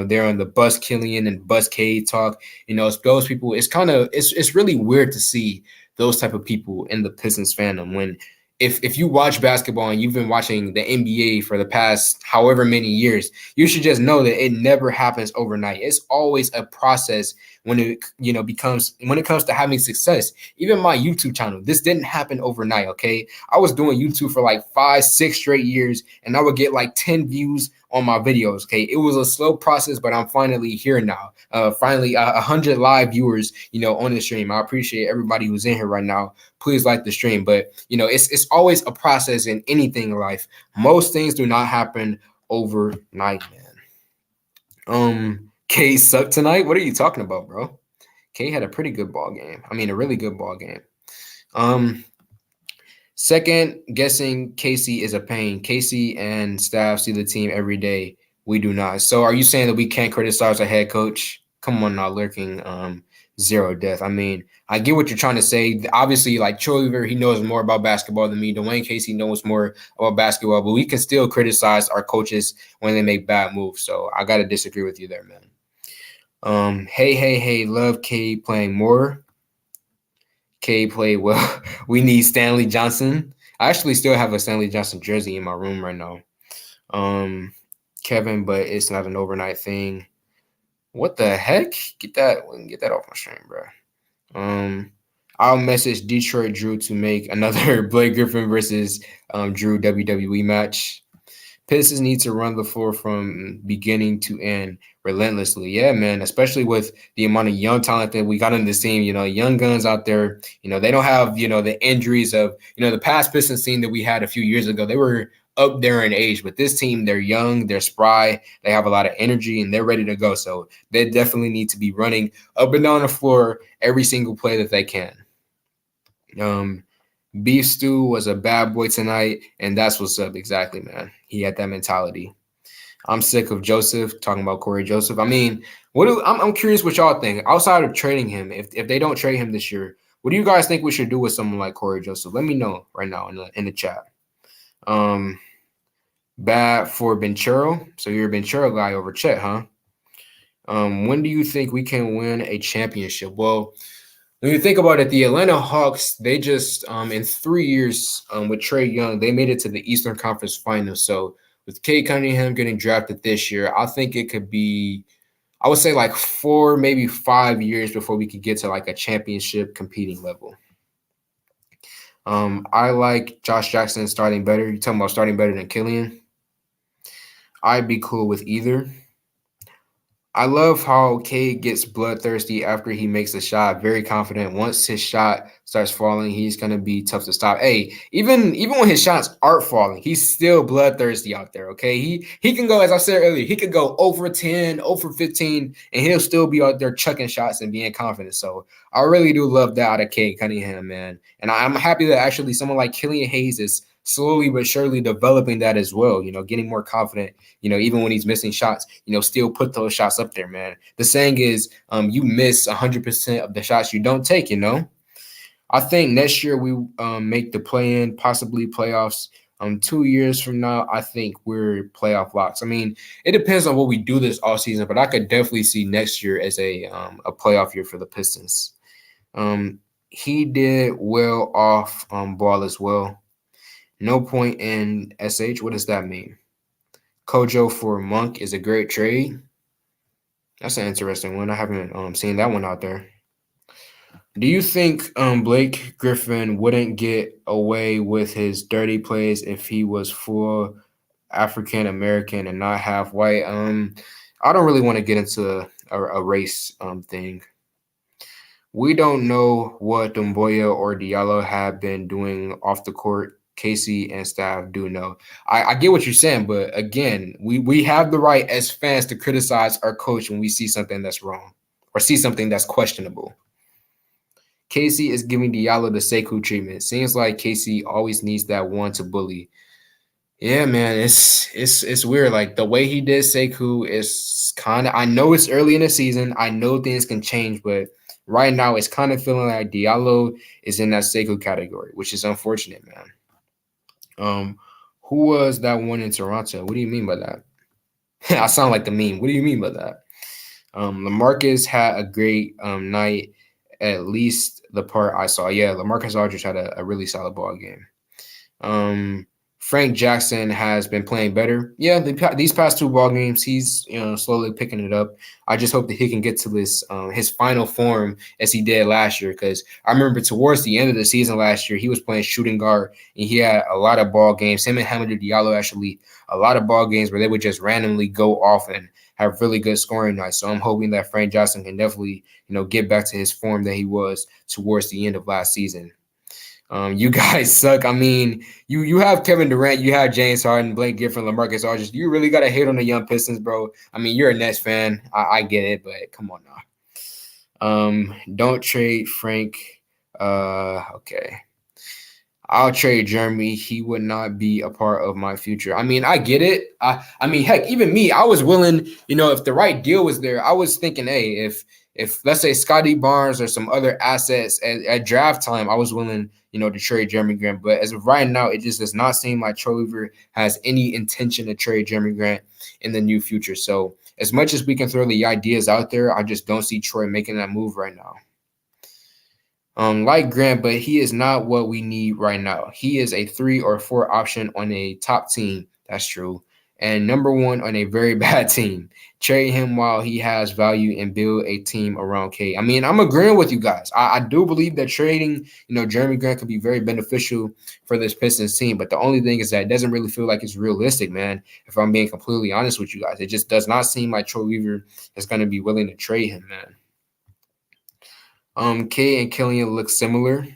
they're on the bus Killian and bus Cade talk. Those people. It's really weird to see those type of people in the Pistons fandom when. If you watch basketball and you've been watching the NBA for the past however many years, you should just know that it never happens overnight. It's always a process when it comes to having success. Even my YouTube channel, this didn't happen overnight, okay? I was doing YouTube for like 5-6 straight years, and I would get like 10 views on my videos, okay? It was a slow process, but I'm finally here now. Finally, 100 live viewers, on the stream. I appreciate everybody who's in here right now. Please like the stream. But, it's always a process in anything in life. Most things do not happen overnight, man. K sucked tonight. What are you talking about, bro? K had a pretty good ball game. A really good ball game. Second guessing Casey is a pain. Casey and staff see the team every day. We do not. So are you saying that we can't criticize our head coach? Come on now, lurking zero death. I get what you're trying to say. Obviously, like Troy, he knows more about basketball than me. Dwayne Casey knows more about basketball, but we can still criticize our coaches when they make bad moves. So I got to disagree with you there, man. Hey, love K playing more. K played well. We need Stanley Johnson. I actually still have a Stanley Johnson jersey in my room right now. Kevin, but it's not an overnight thing. What the heck? Get that off my stream, bro. I'll message Detroit Drew to make another Blake Griffin versus Drew WWE match. Pistons need to run the floor from beginning to end relentlessly. Yeah, man, especially with the amount of young talent that we got on this team, young guns out there. They don't have, the injuries of, the past Pistons team that we had a few years ago. They were up there in age, but this team, they're young, they're spry, they have a lot of energy, and they're ready to go. So they definitely need to be running up and down the floor every single play that they can. Beef Stew was a bad boy tonight, and that's what's up. Exactly, man. He had that mentality. I'm sick of Joseph, talking about Corey Joseph. I'm curious what y'all think. Outside of trading him, if they don't trade him this year, what do you guys think we should do with someone like Corey Joseph? Let me know right now in the chat. Bad for Benchero. So you're a Benchero guy over Chet, huh? When do you think we can win a championship? Well, when you think about it, the Atlanta Hawks, they just in 3 years with Trae Young, they made it to the Eastern Conference Finals. So with Cade Cunningham getting drafted this year, I think it could be, I would say, like 4, maybe 5 years before we could get to like a championship competing level. I like Josh Jackson starting better. You talking about starting better than Killian? I'd be cool with either. I love how Cade gets bloodthirsty after he makes a shot. Very confident. Once his shot starts falling, he's gonna be tough to stop. Hey, even when his shots aren't falling, he's still bloodthirsty out there. Okay, he can go, as I said earlier, he could go over 10, over 15, and he'll still be out there chucking shots and being confident. So I really do love that out of Cade Cunningham, man. And I'm happy that actually someone like Killian Hayes is slowly but surely developing that as well. Getting more confident. Even when he's missing shots, still put those shots up there, man. The saying is, you miss 100% of the shots you don't take. I think next year we make the play-in, possibly playoffs. 2 years from now, I think we're playoff locks. I mean, it depends on what we do this all season, but I could definitely see next year as a playoff year for the Pistons. He did well off ball as well. No point in SH. What does that mean? Kojo for Monk is a great trade. That's an interesting one. I haven't seen that one out there. Do you think Blake Griffin wouldn't get away with his dirty plays if he was full African American and not half white? I don't really want to get into a race thing. We don't know what Dumboya or Diallo have been doing off the court. Casey and staff do know. I get what you're saying, but again, we have the right as fans to criticize our coach when we see something that's wrong or see something that's questionable. Casey is giving Diallo the Sekou treatment. Seems like Casey always needs that one to bully. Yeah, man, it's weird. Like the way he did Sekou is kind of. I know it's early in the season. I know things can change, but right now it's kind of feeling like Diallo is in that Sekou category, which is unfortunate, man. Who was that one in Toronto? What do you mean by that? I sound like the meme. What do you mean by that? LaMarcus had a great night, at least the part I saw. Yeah, LaMarcus Aldridge had a really solid ball game. Frank Jackson has been playing better. Yeah, these past two ball games, he's slowly picking it up. I just hope that he can get to this his final form as he did last year. Because I remember towards the end of the season last year, he was playing shooting guard and he had a lot of ball games. Him and Hamidou Diallo actually a lot of ball games where they would just randomly go off and have really good scoring nights. So I'm hoping that Frank Jackson can definitely get back to his form that he was towards the end of last season. You guys suck. I mean, you have Kevin Durant, you have James Harden, Blake Griffin, LaMarcus Aldridge. You really got to hate on the young Pistons, bro. I mean, you're a Nets fan. I get it, but come on now. Don't trade Frank. Okay. I'll trade Jeremy. He would not be a part of my future. I mean, I get it. I mean, heck, even me, I was willing, if the right deal was there, I was thinking, hey, if let's say Scotty Barnes or some other assets at draft time, I was willing, to trade Jeremy Grant. But as of right now, it just does not seem like Troy Weaver has any intention to trade Jeremy Grant in the near future. So as much as we can throw the ideas out there, I just don't see Troy making that move right now. Like Grant, but he is not what we need right now. He is a 3 or 4 option on a top team. That's true. And number 1 on a very bad team. Trade him while he has value and build a team around K. I mean, I'm agreeing with you guys. I do believe that trading, Jeremy Grant could be very beneficial for this Pistons team. But the only thing is that it doesn't really feel like it's realistic, man. If I'm being completely honest with you guys, it just does not seem like Troy Weaver is going to be willing to trade him, man. K and Killian look similar.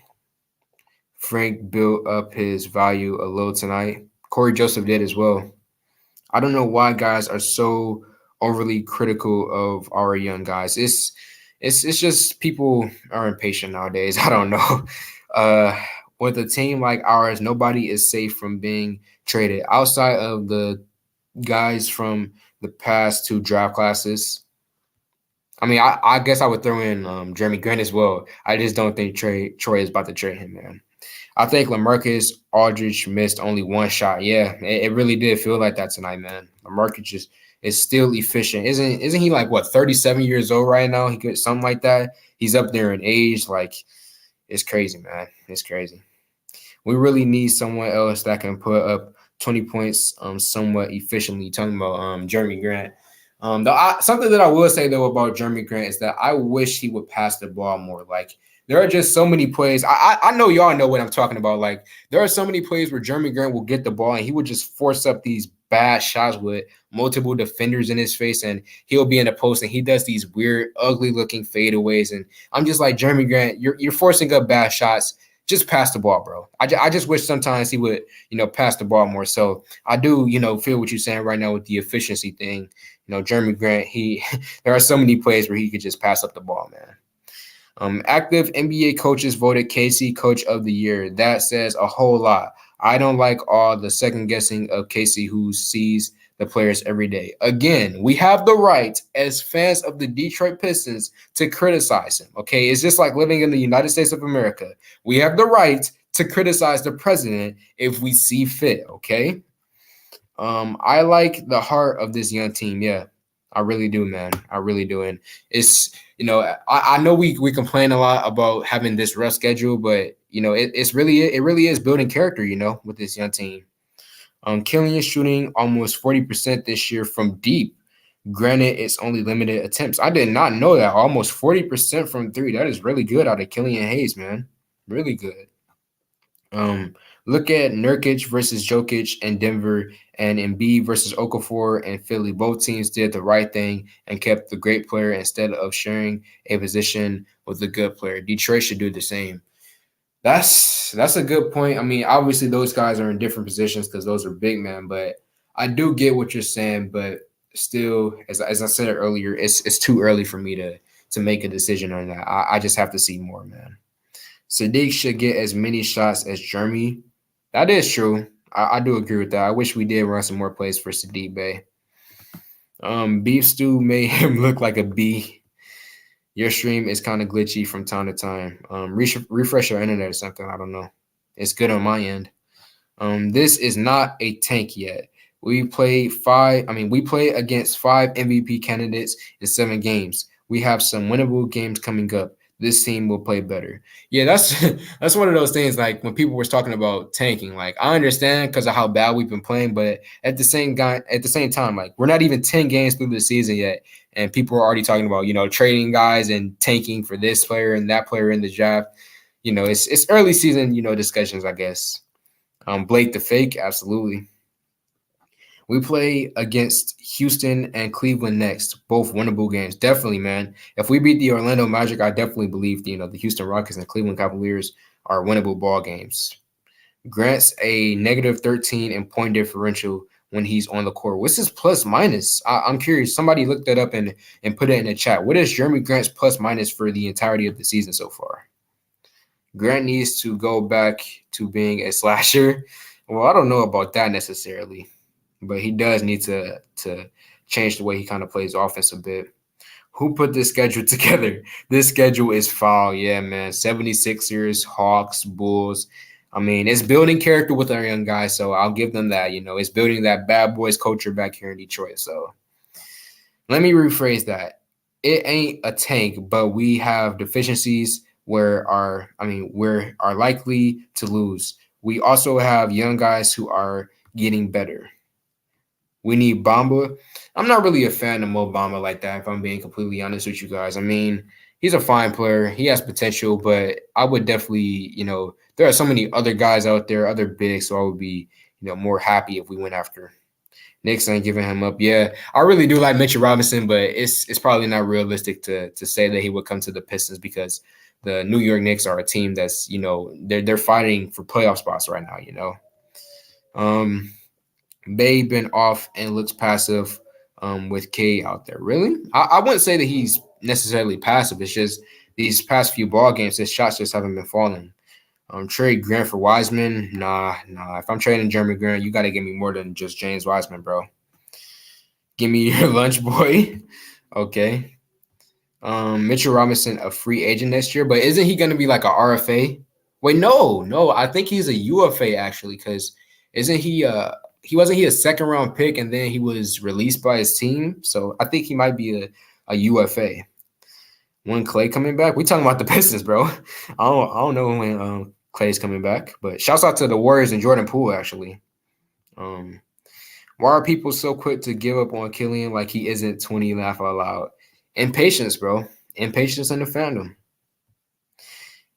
Frank built up his value a little tonight. Corey Joseph did as well. I don't know why guys are so overly critical of our young guys. It's just people are impatient nowadays. I don't know. With a team like ours, nobody is safe from being traded outside of the guys from the past 2 draft classes. I mean, I guess I would throw in Jeremy Grant as well. I just don't think Troy is about to trade him, man. I think LaMarcus Aldridge missed only 1 shot. Yeah, it really did feel like that tonight, man. LaMarcus is still efficient. Isn't he like, 37 years old right now? He could something like that. He's up there in age. Like, it's crazy, man. It's crazy. We really need someone else that can put up 20 points somewhat efficiently. Talking about Jeremy Grant. Something that I will say, though, about Jeremy Grant is that I wish he would pass the ball more. Like, there are just so many plays. I know y'all know what I'm talking about. Like there are so many plays where Jeremy Grant will get the ball and he would just force up these bad shots with multiple defenders in his face, and he'll be in the post and he does these weird, ugly looking fadeaways. And I'm just like, Jeremy Grant, you're forcing up bad shots. Just pass the ball, bro. I just wish sometimes he would, pass the ball more. So I do, feel what you're saying right now with the efficiency thing. Jeremy Grant, there are so many plays where he could just pass up the ball, man. Active NBA coaches voted Casey Coach of the Year. That says a whole lot. I don't like all the second guessing of Casey, who sees the players every day. Again, we have the right as fans of the Detroit Pistons to criticize him. Okay, it's just like living in the United States of America. We have the right to criticize the president if we see fit. Okay. I like the heart of this young team. Yeah, I really do, man. I really do. And it's, I know we complain a lot about having this rough schedule, but it really is building character, with this young team. Killian is shooting almost 40% this year from deep. Granted, it's only limited attempts. I did not know that. Almost 40% from three. That is really good out of Killian Hayes, man. Really good. Look at Nurkic versus Jokic in Denver and Embiid versus Okafor and Philly. Both teams did the right thing and kept the great player instead of sharing a position with the good player. Detroit should do the same. That's a good point. I mean, obviously those guys are in different positions because those are big men, but I do get what you're saying. But still, as I said earlier, it's too early for me to make a decision on that. I just have to see more, man. Sadiq should get as many shots as Jeremy. That is true. I do agree with that. I wish we did run some more plays for Sadiq Bey. Beef Stew made him look like a B. Your stream is kind of glitchy from time to time. Refresh your internet or something. I don't know. It's good on my end. This is not a tank yet. We play against 5 MVP candidates in 7 games. We have some winnable games coming up. This team will play better. Yeah, that's that's one of those things. Like when people were talking about tanking, like I understand because of how bad we've been playing, but at the same time, like we're not even 10 games through the season yet, and people are already talking about trading guys and tanking for this player and that player in the draft. It's early season discussions, I guess. Blake the fake, absolutely. We play against Houston and Cleveland next, both winnable games. Definitely, man. If we beat the Orlando Magic, I definitely believe the Houston Rockets and Cleveland Cavaliers are winnable ball games. Grant's a negative 13 in point differential when he's on the court. What's his plus minus? I'm curious. Somebody looked that up and put it in the chat. What is Jeremy Grant's plus minus for the entirety of the season so far? Grant needs to go back to being a slasher. Well, I don't know about that necessarily, but he does need to change the way he kind of plays offense a bit. Who put this schedule together? This schedule is foul. Yeah, man. 76ers, Hawks, Bulls. I mean, it's building character with our young guys, so I'll give them that. It's building that bad boys culture back here in Detroit. So let me rephrase that. It ain't a tank, but we have deficiencies we're likely to lose. We also have young guys who are getting better. We need Bamba. I'm not really a fan of Mo Bamba like that, if I'm being completely honest with you guys. I mean, he's a fine player. He has potential, but I would definitely, there are so many other guys out there, other bigs, so I would be, more happy if we went after. Knicks ain't giving him up. Yeah, I really do like Mitchell Robinson, but it's probably not realistic to say that he would come to the Pistons because the New York Knicks are a team that's, they're fighting for playoff spots right now, Bay been off and looks passive with K out there. Really? I wouldn't say that he's necessarily passive. It's just these past few ball games, his shots just haven't been falling. Trade Grant for Wiseman. Nah. If I'm trading Jeremy Grant, you got to give me more than just James Wiseman, bro. Give me your lunch boy. Okay. Mitchell Robinson, a free agent next year, but isn't he going to be like a RFA? Wait, no. I think he's a UFA actually, because isn't he wasn't he a second round pick and then he was released by his team? So I think he might be a UFA. When Clay coming back? We talking about the Pistons, bro. I don't know when Clay's coming back, but shouts out to the Warriors and Jordan Poole actually. Why are people so quick to give up on Killian like he isn't 20? Laugh out loud. Impatience, bro. Impatience in the fandom.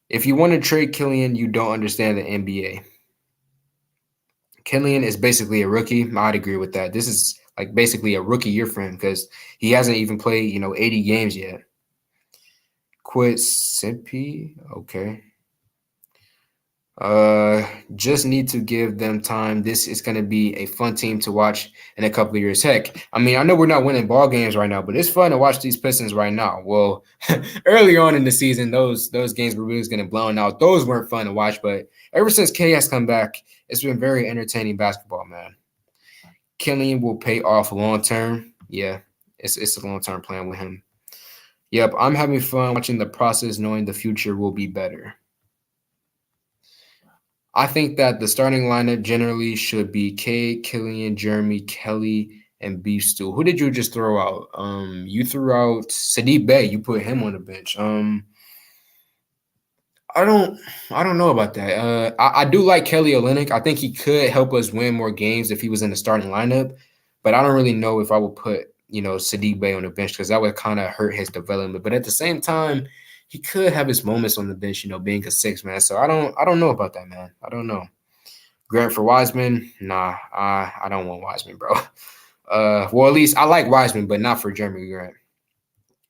If you want to trade Killian, you don't understand the NBA. Killian is basically a rookie. I'd agree with that. This is like basically a rookie year for him because he hasn't even played, 80 games yet. Quit Simpy. Okay. Just need to give them time. This is going to be a fun team to watch in a couple of years. Heck, I mean, I know we're not winning ball games right now, but it's fun to watch these Pistons right now. Well, early on in the season, those games were really getting blown out. Those weren't fun to watch, but ever since K has come back, it's been very entertaining basketball, man. Killian will pay off long term. Yeah, it's a long term plan with him. Yep, I'm having fun watching the process, knowing the future will be better. I think that the starting lineup generally should be K, Killian, Jeremy, Kelly, and Beef Stew. Who did you just throw out? You threw out Sadiq Bey. You put him on the bench. I don't, I don't know about that. I do like Kelly Olynyk. I think he could help us win more games if he was in the starting lineup, but I don't really know if I would put Sadiq Bey on the bench because that would kind of hurt his development. But at the same time, he could have his moments on the bench, being a six man. So I don't know about that, man. I don't know. Grant for Wiseman, nah, I don't want Wiseman, bro. Well, at least I like Wiseman, but not for Jeremy Grant.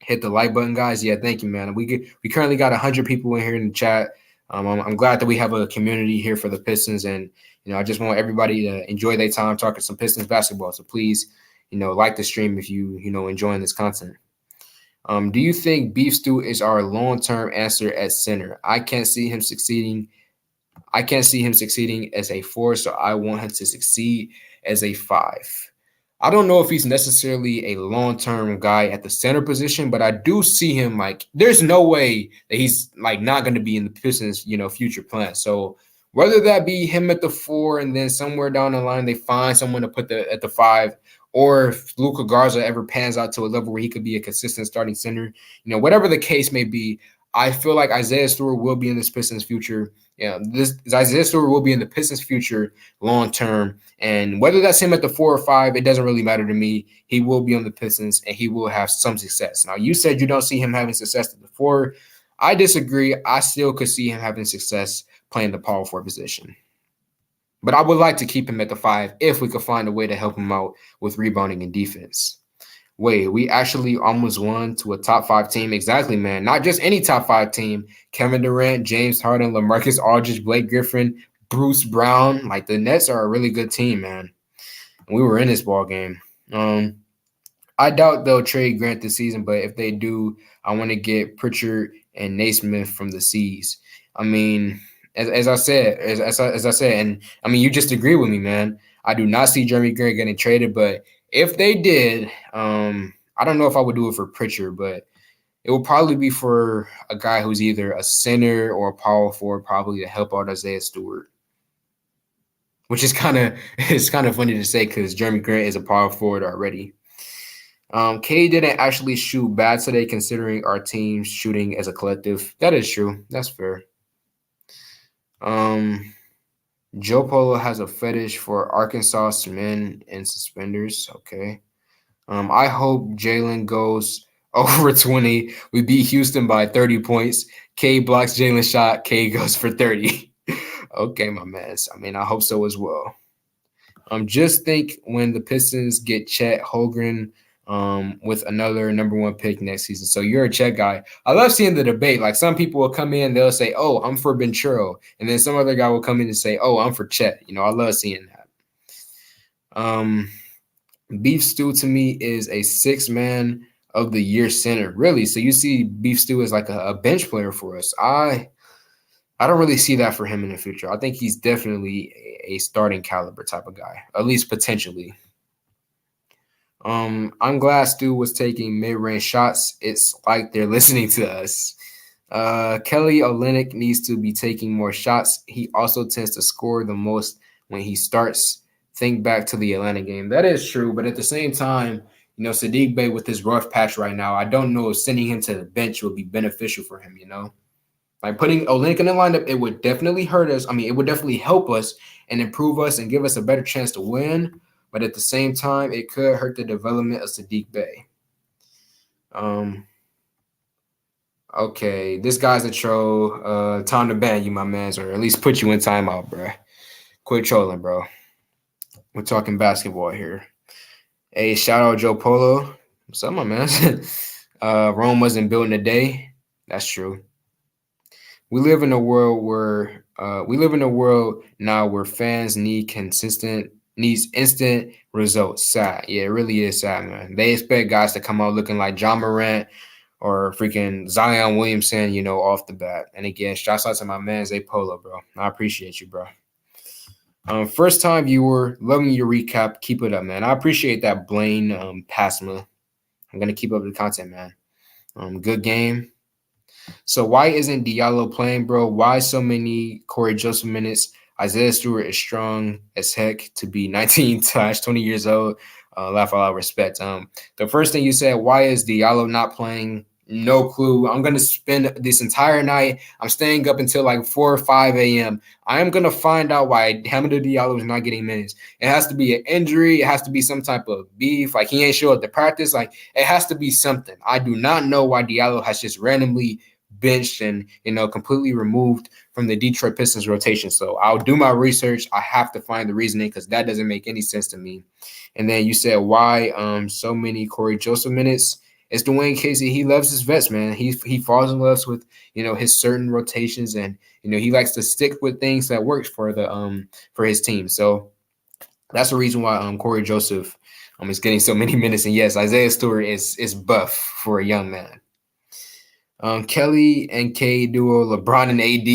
Hit the like button, guys. Yeah, thank you, man. We currently got 100 people in here in the chat. I'm glad that we have a community here for the Pistons, and I just want everybody to enjoy their time talking some Pistons basketball. So please, like the stream if you enjoying this content. Do you think Beef Stew is our long-term answer at center? I can't see him succeeding as a 4, so I want him to succeed as a 5. I don't know if he's necessarily a long-term guy at the center position, but I do see him like there's no way that he's like not going to be in the Pistons, future plan. So whether that be him at the 4 and then somewhere down the line they find someone to put at the 5, or if Luka Garza ever pans out to a level where he could be a consistent starting center, whatever the case may be, I feel like Isaiah Stewart will be in this Pistons future. Yeah, this Isaiah Stewart will be in the Pistons future long term. And whether that's him at the 4 or 5, it doesn't really matter to me. He will be on the Pistons and he will have some success. Now, you said you don't see him having success at the 4. I disagree. I still could see him having success playing the power forward position. But I would like to keep him at the 5 if we could find a way to help him out with rebounding and defense. Wait, we actually almost won to a top 5 team. Exactly, man. Not just any top 5 team. Kevin Durant, James Harden, LaMarcus Aldridge, Blake Griffin, Bruce Brown. Like, the Nets are a really good team, man. And we were in this ball game. I doubt they'll trade Grant this season, but if they do, I want to get Pritchard and Naismith from the C's. I mean, as I said, and I mean, you just agree with me, man. I do not see Jeremy Grant getting traded, but if they did, I don't know if I would do it for Pritchard, but it will probably be for a guy who's either a center or a power forward, probably to help out Isaiah Stewart. Which is kind of funny to say because Jeremy Grant is a power forward already. K didn't actually shoot bad today, considering our team shooting as a collective. That is true. That's fair. Joe Polo has a fetish for Arkansas men in suspenders. Okay. I hope Jalen goes over 20. We beat Houston by 30 points. K blocks Jalen's shot. K goes for 30. Okay, my man. I mean, I hope so as well. Just think when the Pistons get Chet Holmgren with another number 1 pick next season. So you're a Chet guy. I love seeing the debate. Like some people will come in, they'll say, "Oh, I'm for Ventura," and then some other guy will come in and say, "Oh, I'm for Chet." I love seeing that. Beef Stew to me is a 6-man of the year center. Really? So you see Beef Stew as like a bench player for us. I don't really see that for him in the future. I think he's definitely a starting caliber type of guy, at least potentially. I'm glad Stu was taking mid-range shots. It's like they're listening to us. Kelly Olynyk needs to be taking more shots. He also tends to score the most when he starts. Think back to the Atlanta game. That is true, but at the same time, Sadiq Bey with his rough patch right now, I don't know if sending him to the bench would be beneficial for him, Like putting Olynyk in the lineup, it would definitely hurt us. I mean, it would definitely help us and improve us and give us a better chance to win. But at the same time, it could hurt the development of Sadiq Bey. Okay, this guy's a troll. Time to ban you, my mans, or at least put you in timeout, bro. Quit trolling, bro. We're talking basketball here. Hey, shout out Joe Polo. What's up, my man? Rome wasn't built in a day. That's true. We live in a world now where fans needs instant results. Sad. Yeah, it really is sad, man. They expect guys to come out looking like John Morant or freaking Zion Williamson, off the bat. And again, shouts out to my man Zay Polo, bro. I appreciate you, bro. First time viewer, loving your recap. Keep it up, man. I appreciate that, Blaine Passma. I'm gonna keep up the content, man. Good game. So why isn't Diallo playing, bro? Why so many Corey Joseph minutes? Isaiah Stewart is strong as heck to be 19/20 years old. Laugh out loud, respect. The first thing you said, why is Diallo not playing? No clue. I'm gonna spend this entire night. I'm staying up until like 4 or 5 a.m. I am gonna find out why Hamidou Diallo is not getting minutes. It has to be an injury. It has to be some type of beef. Like he ain't show up to practice. Like it has to be something. I do not know why Diallo has just randomly benched and completely removed from the Detroit Pistons rotation. So I'll do my research. I have to find the reasoning because that doesn't make any sense to me. And then you said why so many Corey Joseph minutes. It's Dwayne Casey. He loves his vets, man. He falls in love with his certain rotations, and he likes to stick with things that works for the for his team. So that's the reason why Corey Joseph is getting so many minutes. And yes, Isaiah Stewart is buff for a young man. Kelly and K duo, LeBron and AD.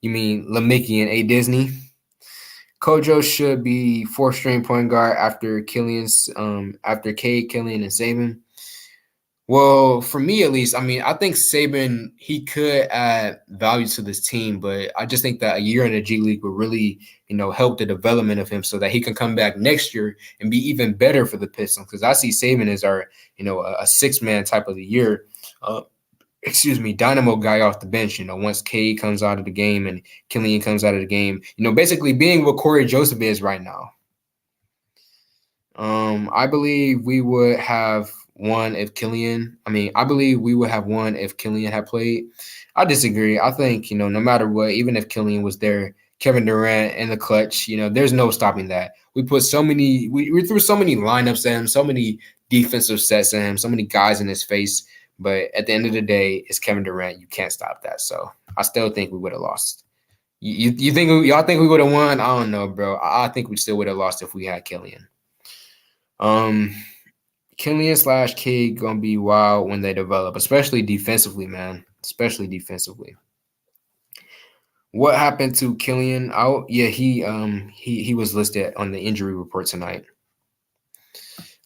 You mean LeMickey and A Disney? Kojo should be fourth string point guard after after K, Killian, and Saban. Well, for me at least, I think Saban, he could add value to this team, but I just think that a year in the G League would really, help the development of him so that he can come back next year and be even better for the Pistons. Because I see Saban as our, a six-man type of the year. Dynamo guy off the bench, once K comes out of the game and Killian comes out of the game, basically being what Corey Joseph is right now. I believe we would have won if Killian had played. I disagree. I think, no matter what, even if Killian was there, Kevin Durant in the clutch, there's no stopping that. We put we threw so many lineups at him, so many defensive sets at him, so many guys in his face. But at the end of the day, it's Kevin Durant. You can't stop that. So I still think we would have lost. Y'all think we would have won? I don't know, bro. I think we still would have lost if we had Killian. Killian/K gonna be wild when they develop, especially defensively, man. Especially defensively. What happened to Killian out? Yeah, he was listed on the injury report tonight.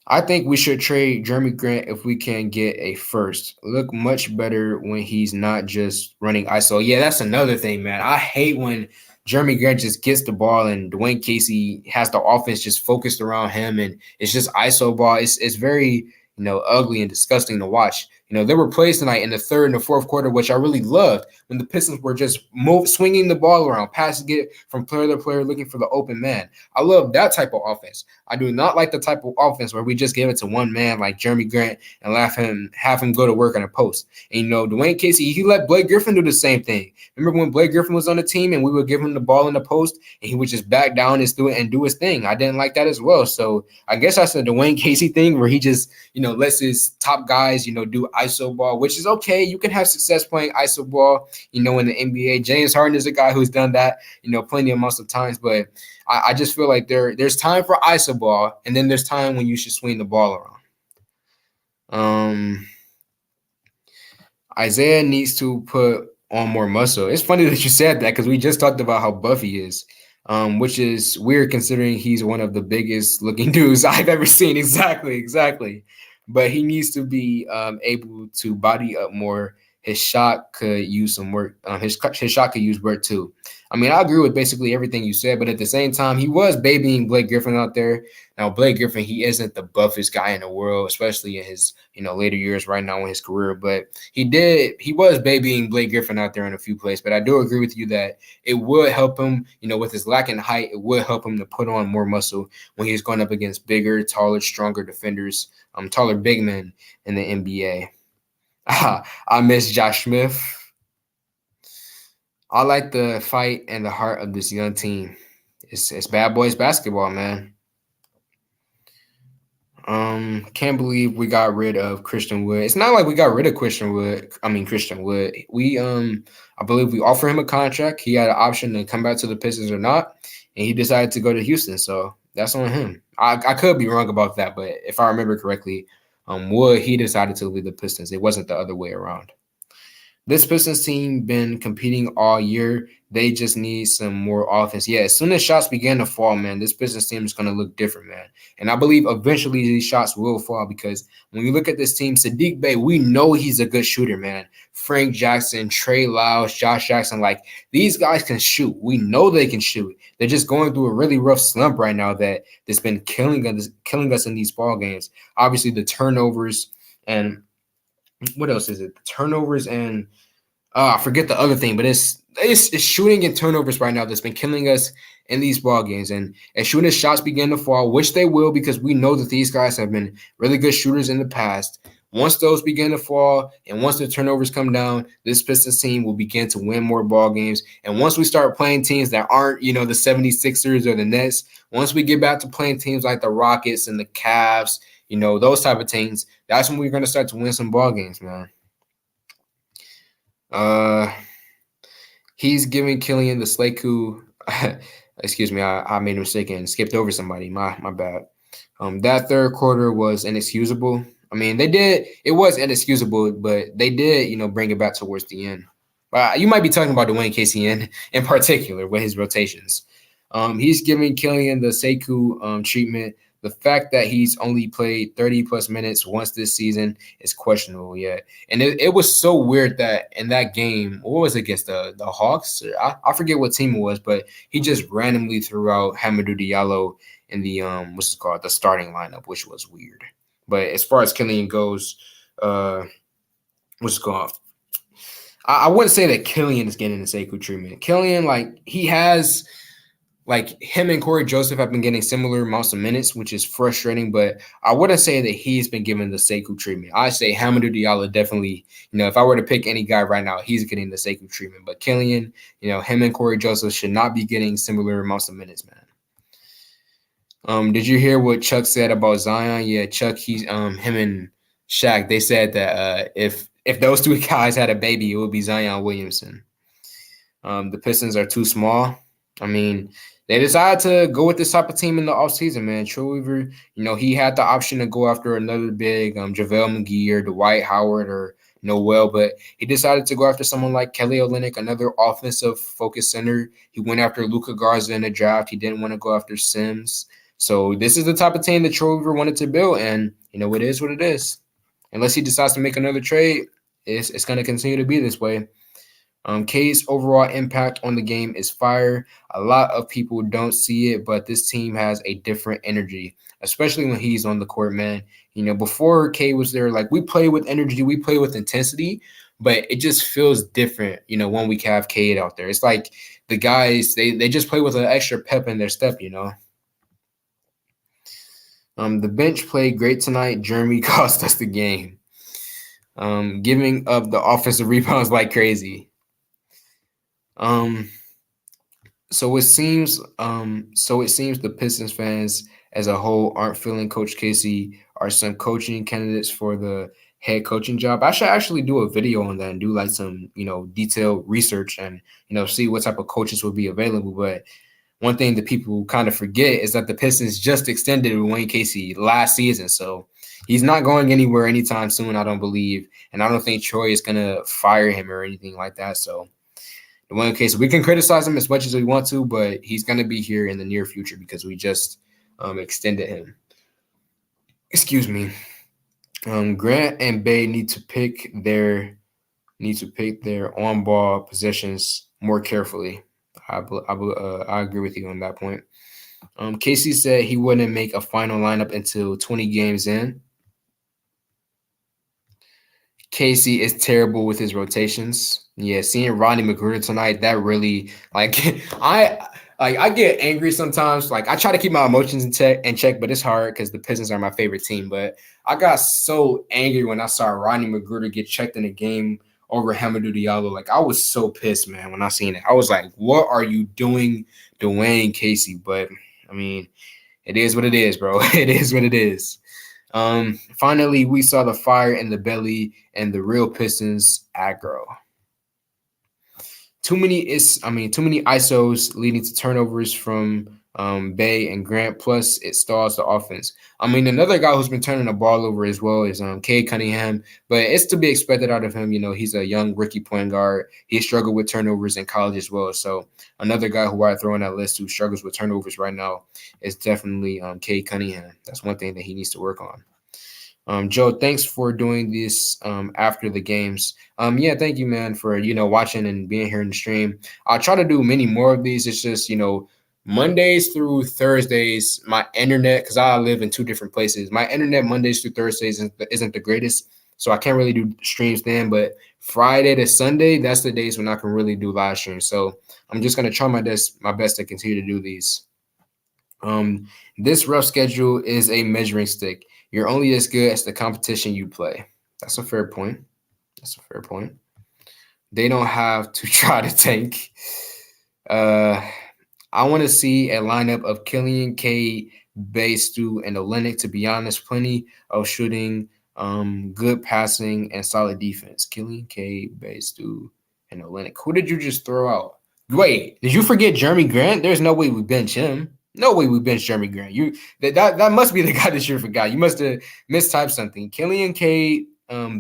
I think we should trade Jeremy Grant if we can get a first. Look much better when he's not just running ISO. Yeah, that's another thing, man. I hate when Jeremy Grant just gets the ball and Dwayne Casey has the offense just focused around him and it's just ISO ball. It's very, ugly and disgusting to watch. There were plays tonight in the third and the fourth quarter, which I really loved, when the Pistons were just swinging the ball around, passing it from player to player, looking for the open man. I love that type of offense. I do not like the type of offense where we just give it to one man like Jeremy Grant and have him go to work on a post. And, Dwayne Casey, he let Blake Griffin do the same thing. Remember when Blake Griffin was on the team and we would give him the ball in the post and he would just back down and do his thing? I didn't like that as well. So I guess that's the Dwayne Casey thing where he just, lets his top guys, do ISO ball, which is okay. You can have success playing ISO ball, in the NBA. James Harden is a guy who's done that, plenty of amounts of times. But I just feel like there's time for ISO ball, and then there's time when you should swing the ball around. Isaiah needs to put on more muscle. It's funny that you said that because we just talked about how buff he is, which is weird considering he's one of the biggest looking dudes I've ever seen. Exactly. But he needs to be able to body up more. His shot could use some work. His shot could use work too. I agree with basically everything you said, but at the same time, he was babying Blake Griffin out there. Now, Blake Griffin, he isn't the buffest guy in the world, especially in his later years right now in his career. But he was babying Blake Griffin out there in a few plays. But I do agree with you that it would help him, with his lack in height, it would help him to put on more muscle when he's going up against bigger, taller, stronger defenders, taller big men in the NBA. I miss Josh Smith. I like the fight and the heart of this young team. It's bad boys basketball, man. Can't believe we got rid of Christian Wood. It's not like we got rid of Christian Wood. I mean Christian Wood. I believe we offered him a contract. He had an option to come back to the Pistons or not, and he decided to go to Houston. So that's on him. I could be wrong about that, but if I remember correctly, Wood he decided to leave the Pistons. It wasn't the other way around. This Pistons team been competing all year. They just need some more offense. Yeah, as soon as shots begin to fall, man, this Pistons team is going to look different, man. And I believe eventually these shots will fall because when you look at this team, Sadiq Bey, we know he's a good shooter, man. Frank Jackson, Trey Lyles, Josh Jackson, like these guys can shoot. We know they can shoot. They're just going through a really rough slump right now that's been killing us in these ball games. Obviously, the turnovers and what else is it? The turnovers and I forget the other thing, but it's shooting and turnovers right now that's been killing us in these ball games. And as soon as shots begin to fall, which they will, because we know that these guys have been really good shooters in the past. Once those begin to fall and once the turnovers come down, this Pistons team will begin to win more ball games. And once we start playing teams that aren't, the 76ers or the Nets, once we get back to playing teams like the Rockets and the Cavs, those type of teams, that's when we're going to start to win some ball games, man. Uh, he's giving Killian the Slaku. Excuse me, I made a mistake and skipped over somebody. My bad. That third quarter was inexcusable. I mean, it was inexcusable, but they did, bring it back towards the end. You might be talking about Dwayne Casey in particular with his rotations. He's giving Killian the Sekou treatment. The fact that he's only played 30 plus minutes once this season is questionable yet. And it was so weird that in that game, what was it against the Hawks? I forget what team it was, but he just randomly threw out Hamidou Diallo in the what's it called, the starting lineup, which was weird. But as far as Killian goes, what's it called? I wouldn't say that Killian is getting the Sekou treatment. Killian, he has him and Corey Joseph have been getting similar amounts of minutes, which is frustrating, but I wouldn't say that he's been given the Sekou treatment. I say Hamidou Diallo definitely, if I were to pick any guy right now, he's getting the Sekou treatment. But Killian, him and Corey Joseph should not be getting similar amounts of minutes, man. Did you hear what Chuck said about Zion? Yeah, Chuck, him and Shaq, they said that if those two guys had a baby, it would be Zion Williamson. The Pistons are too small. I mean, they decided to go with this type of team in the offseason, man. Troy Weaver, he had the option to go after another big JaVale McGee or Dwight Howard or Noel, but he decided to go after someone like Kelly Olynyk, another offensive focus center. He went after Luka Garza in the draft. He didn't want to go after Sims. So this is the type of team that Troy Weaver wanted to build, and, it is what it is. Unless he decides to make another trade, it's going to continue to be this way. K's overall impact on the game is fire. A lot of people don't see it, but this team has a different energy, especially when he's on the court, man. Before K was there, we play with energy, we play with intensity, but it just feels different, when we have Cade out there. It's like the guys, they just play with an extra pep in their step, The bench played great tonight. Jeremy cost us the game. Giving up the offensive rebounds like crazy. So it seems the Pistons fans as a whole aren't feeling Coach Casey. Are some coaching candidates for the head coaching job? I should actually do a video on that and do some, detailed research and, see what type of coaches will be available. But one thing that people kind of forget is that the Pistons just extended Wayne Casey last season. So he's not going anywhere anytime soon, I don't believe. And I don't think Troy is going to fire him or anything like that. So in one case, we can criticize him as much as we want to, but he's going to be here in the near future because we just extended him. Excuse me. Grant and Bay need to pick their on-ball possessions more carefully. I agree with you on that point. Casey said he wouldn't make a final lineup until 20 games in. Casey is terrible with his rotations. Yeah, seeing Rodney McGruder tonight, that really I like I get angry sometimes. Like I try to keep my emotions in check, but it's hard because the Pistons are my favorite team. But I got so angry when I saw Rodney McGruder get checked in a game over Hamidou Diallo. Like I was so pissed, man, when I seen it. I was like, "What are you doing, Dwayne Casey?" But I mean, it is what it is, bro. It is what it is. Finally, we saw the fire in the belly and the real Pistons aggro. Too many ISOs leading to turnovers from Bay and Grant. Plus, it stalls the offense. I mean, another guy who's been turning the ball over as well is Cade Cunningham, but it's to be expected out of him. You know, he's a young rookie point guard. He struggled with turnovers in college as well. So another guy who I throw on that list who struggles with turnovers right now is definitely Cade Cunningham. That's one thing that he needs to work on. Joe, thanks for doing this after the games. Yeah, thank you, man, for watching and being here in the stream. I'll try to do many more of these. It's just Mondays through Thursdays, my internet, because I live in two different places. My internet Mondays through Thursdays isn't the greatest, so I can't really do streams then. But Friday to Sunday, that's the days when I can really do live streams. So I'm just gonna try my best to continue to do these. This rough schedule is a measuring stick. You're only as good as the competition you play. That's a fair point. That's a fair point. They don't have to try to tank. I want to see a lineup of Killian, K, Bay, Stu, and Olenek. To be honest, plenty of shooting, good passing, and solid defense. Killian, K, Bay, Stu, and Olenek. Who did you just throw out? Wait, did you forget Jeremy Grant? There's no way we bench him. No way we bench Jeremy Grant. That must be the guy that you forgot. You must have mistyped something. Killian, K,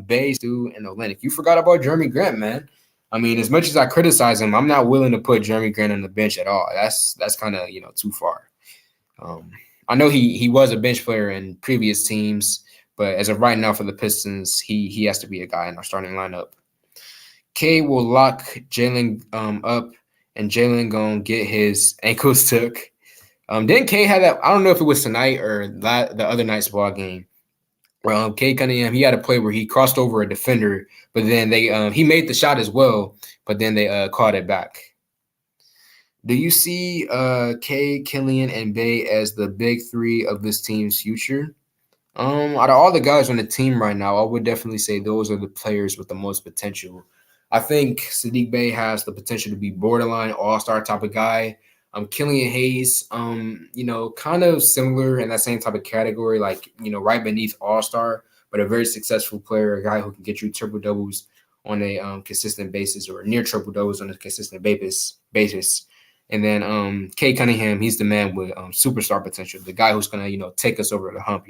Bay, Stu, and Olenek. You forgot about Jeremy Grant, man. I mean, as much as I criticize him, I'm not willing to put Jeremy Grant on the bench at all. That's kind of too far. I know he was a bench player in previous teams, but as of right now for the Pistons, he has to be a guy in our starting lineup. K will lock Jalen up, and Jalen gonna get his ankles took. Didn't K have that? I don't know if it was tonight or the other night's ball game. Cade Cunningham, he had a play where he crossed over a defender, but then he made the shot as well, but then they caught it back. Do you see Cade, Killian, and Bay as the big three of this team's future? Out of all the guys on the team right now, I would definitely say those are the players with the most potential. I think Saddiq Bey has the potential to be borderline all-star type of guy. Killian Hayes, kind of similar in that same type of category, like, right beneath all-star, but a very successful player, a guy who can get you triple-doubles on a consistent basis or near triple-doubles on a consistent basis. And then Cade Cunningham, he's the man with superstar potential, the guy who's going to, take us over the hump,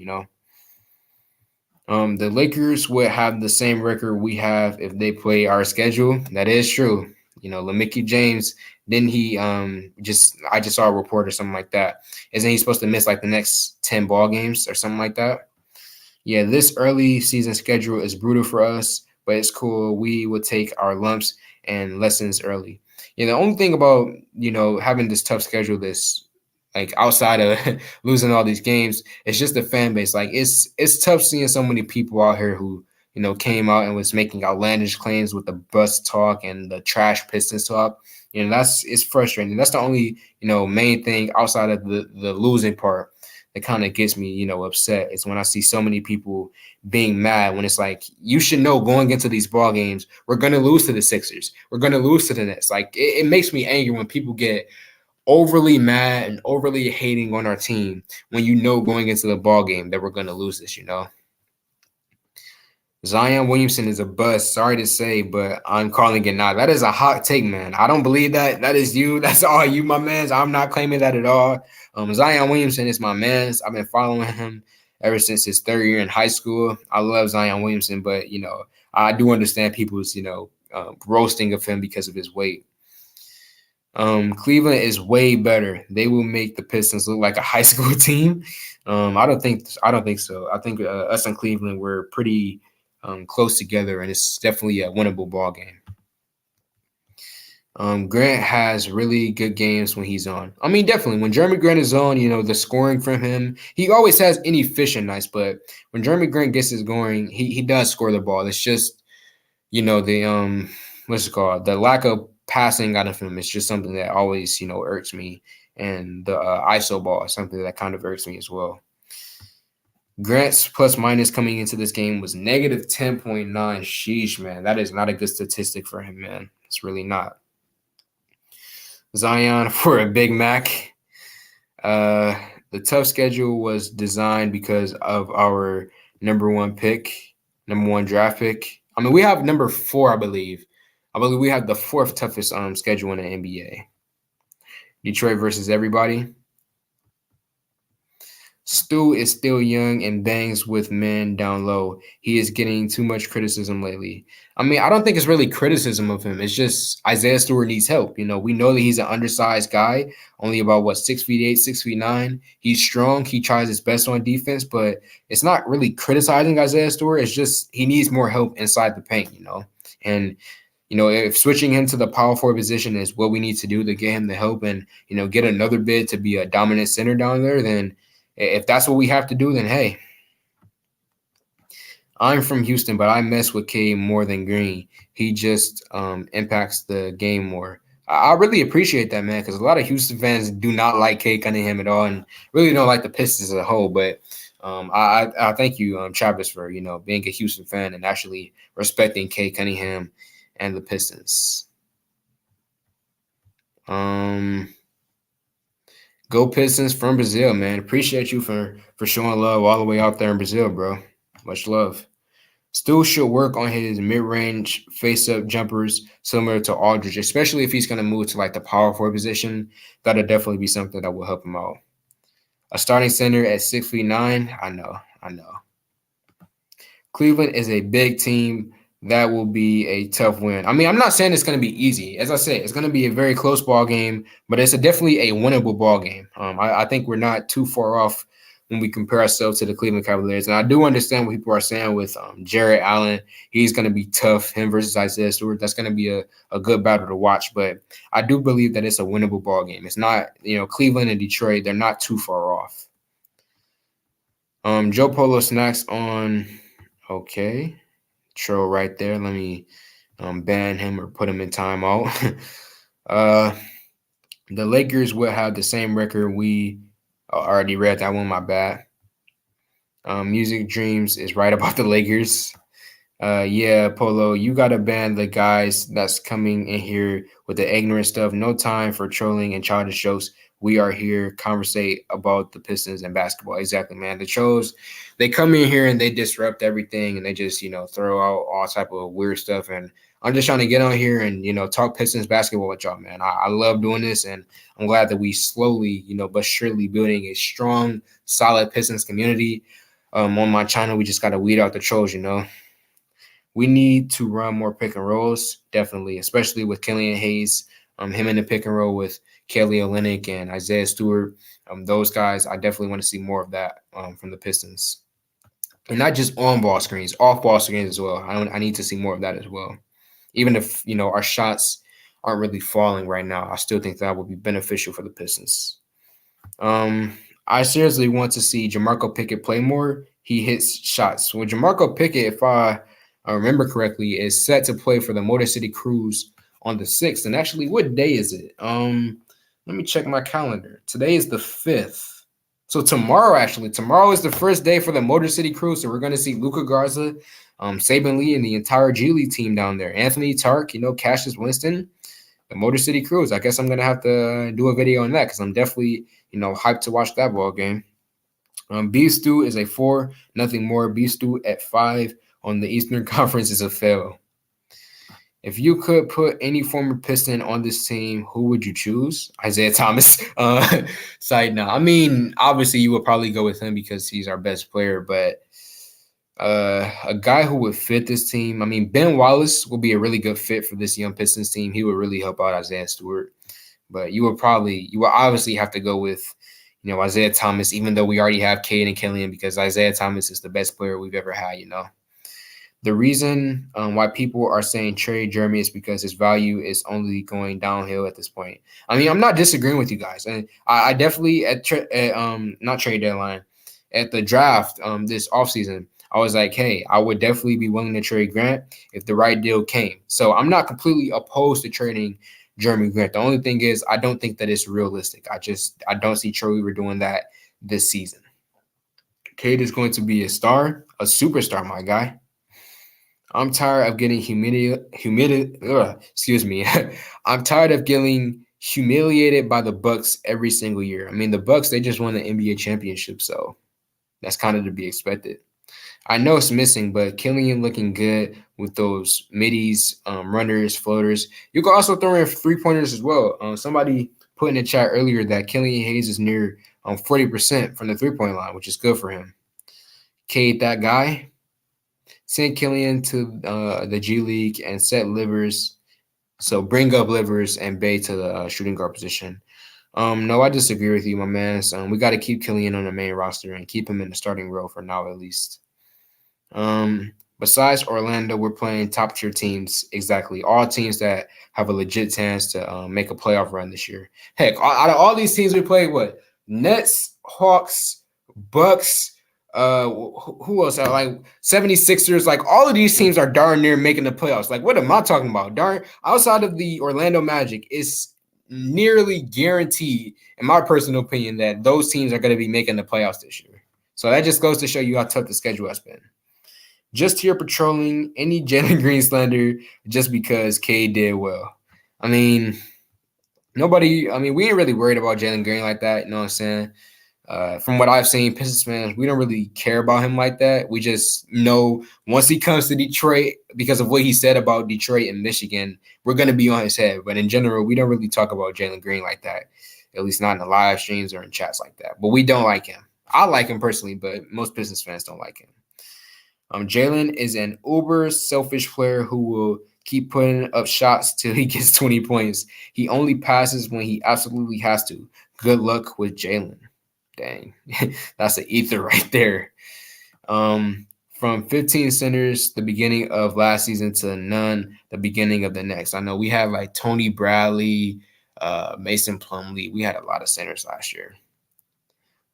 The Lakers would have the same record we have if they play our schedule. That is true. LaMickey James, didn't he I just saw a report or something like that. Isn't he supposed to miss like the next 10 ball games or something like that? Yeah, this early season schedule is brutal for us, but it's cool. We will take our lumps and lessons early. The only thing about, having this tough schedule, this like outside of losing all these games, it's just the fan base. Like it's tough seeing so many people out here who came out and was making outlandish claims with the bus talk and the trash Pistons talk. It's frustrating. That's the only, main thing outside of the losing part that kind of gets me, upset is when I see so many people being mad when it's like, you should know going into these ball games, we're going to lose to the Sixers. We're going to lose to the Nets. Like it makes me angry when people get overly mad and overly hating on our team when going into the ball game that we're going to lose this, Zion Williamson is a bust. Sorry to say, but I'm calling it now. That is a hot take, man. I don't believe that. That is you. That's all you, my man. I'm not claiming that at all. Zion Williamson is my man. I've been following him ever since his third year in high school. I love Zion Williamson, but, I do understand people's, roasting of him because of his weight. Cleveland is way better. They will make the Pistons look like a high school team. I don't think so. I think us and Cleveland were pretty close together, and it's definitely a winnable ball game. Grant has really good games when he's on. I mean, definitely when Jeremy Grant is on, the scoring from him, he always has inefficient nights, but when Jeremy Grant gets his going, he does score the ball. It's just, the what's it called? The lack of passing out of him is just something that always, irks me. And the ISO ball is something that kind of irks me as well. Grant's plus minus coming into this game was negative 10.9. Sheesh, man. That is not a good statistic for him, man. It's really not. Zion for a Big Mac. The tough schedule was designed because of our number one draft pick. I mean, we have number 4, I believe. I believe we have the 4th toughest schedule in the NBA. Detroit versus everybody. Stu is still young and bangs with men down low. He is getting too much criticism lately. I mean, I don't think it's really criticism of him. It's just Isaiah Stewart needs help. We know that he's an undersized guy, only about 6'8", 6'9". He's strong. He tries his best on defense, but it's not really criticizing Isaiah Stewart. It's just he needs more help inside the paint, And if switching him to the power forward position is what we need to do to get him the help and, get another bid to be a dominant center down there, then if that's what we have to do, then hey. I'm from Houston, but I mess with K more than Green. He just impacts the game more. I really appreciate that, man, because a lot of Houston fans do not like K Cunningham at all and really don't like the Pistons as a whole. But I thank you, Travis, for, being a Houston fan and actually respecting K Cunningham and the Pistons. Go Pistons from Brazil, man. Appreciate you for showing love all the way out there in Brazil, bro. Much love. Still should work on his mid-range face-up jumpers similar to Aldridge, especially if he's going to move to the power forward position. That'll definitely be something that will help him out. A starting center at 6'9". I know. Cleveland is a big team. That will be a tough win. I mean, I'm not saying it's going to be easy. As I said, it's going to be a very close ball game, but it's definitely a winnable ball game. I think we're not too far off when we compare ourselves to the Cleveland Cavaliers. And I do understand what people are saying with Jarrett Allen. He's going to be tough, him versus Isaiah Stewart. That's going to be a good battle to watch. But I do believe that it's a winnable ball game. It's not, Cleveland and Detroit, they're not too far off. Joe Polo snacks on, okay. Troll right there. Let me ban him or put him in timeout. The Lakers will have the same record. We already read that one. My bad. Music Dreams is right about the Lakers. Yeah, Polo, you got to ban the guys that's coming in here with the ignorant stuff. No time for trolling and childish jokes. We are here conversate about the Pistons and basketball. Exactly, man. The trolls, they come in here and they disrupt everything and they just, throw out all type of weird stuff. And I'm just trying to get on here and, talk Pistons basketball with y'all, man. I love doing this, and I'm glad that we slowly, but surely building a strong, solid Pistons community. On my channel, we just got to weed out the trolls, We need to run more pick and rolls, definitely, especially with Killian Hayes, him in the pick and roll with Kelly Olynyk and Isaiah Stewart. Those guys, I definitely want to see more of that from the Pistons. And not just on-ball screens, off-ball screens as well. I need to see more of that as well. Even if, our shots aren't really falling right now, I still think that would be beneficial for the Pistons. I seriously want to see Jamarco Pickett play more. He hits shots. Well, Jamarco Pickett, if I remember correctly, is set to play for the Motor City Cruise on the 6th. And actually, what day is it? Let me check my calendar. Today is the 5th. So tomorrow is the first day for the Motor City Cruise. So we're going to see Luka Garza, Saban Lee, and the entire G League team down there. Anthony Tark, Cassius Winston, the Motor City Cruise. I guess I'm going to have to do a video on that because I'm definitely, hyped to watch that ball game. Beef Stew is a 4, nothing more. Beef Stew at 5 on the Eastern Conference is a fail. If you could put any former Piston on this team, who would you choose? Isaiah Thomas. Side note. I mean, obviously you would probably go with him because he's our best player, but a guy who would fit this team, I mean, Ben Wallace will be a really good fit for this young Pistons team. He would really help out Isaiah Stewart. But you will obviously have to go with, Isaiah Thomas, even though we already have Cade and Killian, because Isaiah Thomas is the best player we've ever had, The reason why people are saying trade Jeremy is because his value is only going downhill at this point. I mean, I'm not disagreeing with you guys. And I definitely not trade deadline, at the draft this offseason, I was like, hey, I would definitely be willing to trade Grant if the right deal came. So I'm not completely opposed to trading Jeremy Grant. The only thing is, I don't think that it's realistic. I don't see Troy Weaver doing that this season. Cade is going to be a star, a superstar, my guy. I'm tired of getting excuse me. I'm tired of getting humiliated by the Bucks every single year. I mean, the Bucks, they just won the NBA championship, so that's kind of to be expected. I know it's missing, but Killian looking good with those middies, runners, floaters. You can also throw in 3-pointers as well. Somebody put in the chat earlier that Killian Hayes is near 40% from the 3-point line, which is good for him. Cade, that guy. Send Killian to the G League and set Livers. So bring up Livers and Bay to the shooting guard position. No, I disagree with you, my man. We got to keep Killian on the main roster and keep him in the starting role for now, at least. Besides Orlando, we're playing top tier teams. Exactly, all teams that have a legit chance to make a playoff run this year. Heck, out of all these teams we played, what Nets, Hawks, Bucks. Who else? Like 76ers, like all of these teams are darn near making the playoffs. Like, what am I talking about? Darn, outside of the Orlando Magic, it's nearly guaranteed, in my personal opinion, that those teams are going to be making the playoffs this year. So that just goes to show you how tough the schedule has been. Just here patrolling any Jalen Green slander just because Cade did well. I mean, we ain't really worried about Jalen Green like that. You know what I'm saying? From what I've seen, Pistons fans, we don't really care about him like that. We just know once he comes to Detroit, because of what he said about Detroit and Michigan, we're going to be on his head. But in general, we don't really talk about Jalen Green like that, at least not in the live streams or in chats like that. But we don't like him. I like him personally, but most Pistons fans don't like him. Jalen is an uber selfish player who will keep putting up shots till he gets 20 points. He only passes when he absolutely has to. Good luck with Jalen. Dang, that's an ether right there. From 15 centers the beginning of last season to none the beginning of the next. I know we had like Tony Bradley, Mason Plumlee. We had a lot of centers last year.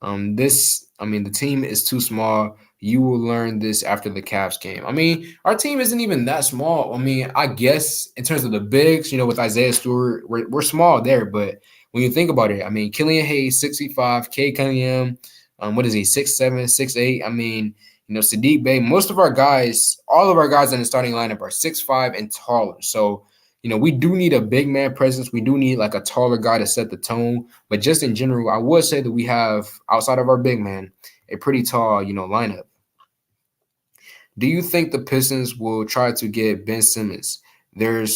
The team is too small. You will learn this after the Cavs game. I mean, our team isn't even that small. I mean, I guess in terms of the bigs, with Isaiah Stewart, we're small there. But when you think about it, I mean, Killian Hayes, 6'5", Cade Cunningham, what is he, 6'7", 6'8"? I mean, Saddiq Bey, most of our guys, all of our guys in the starting lineup are 6'5" and taller. So, we do need a big man presence. We do need like a taller guy to set the tone. But just in general, I would say that we have, outside of our big man, a pretty tall, lineup. Do you think the Pistons will try to get Ben Simmons? There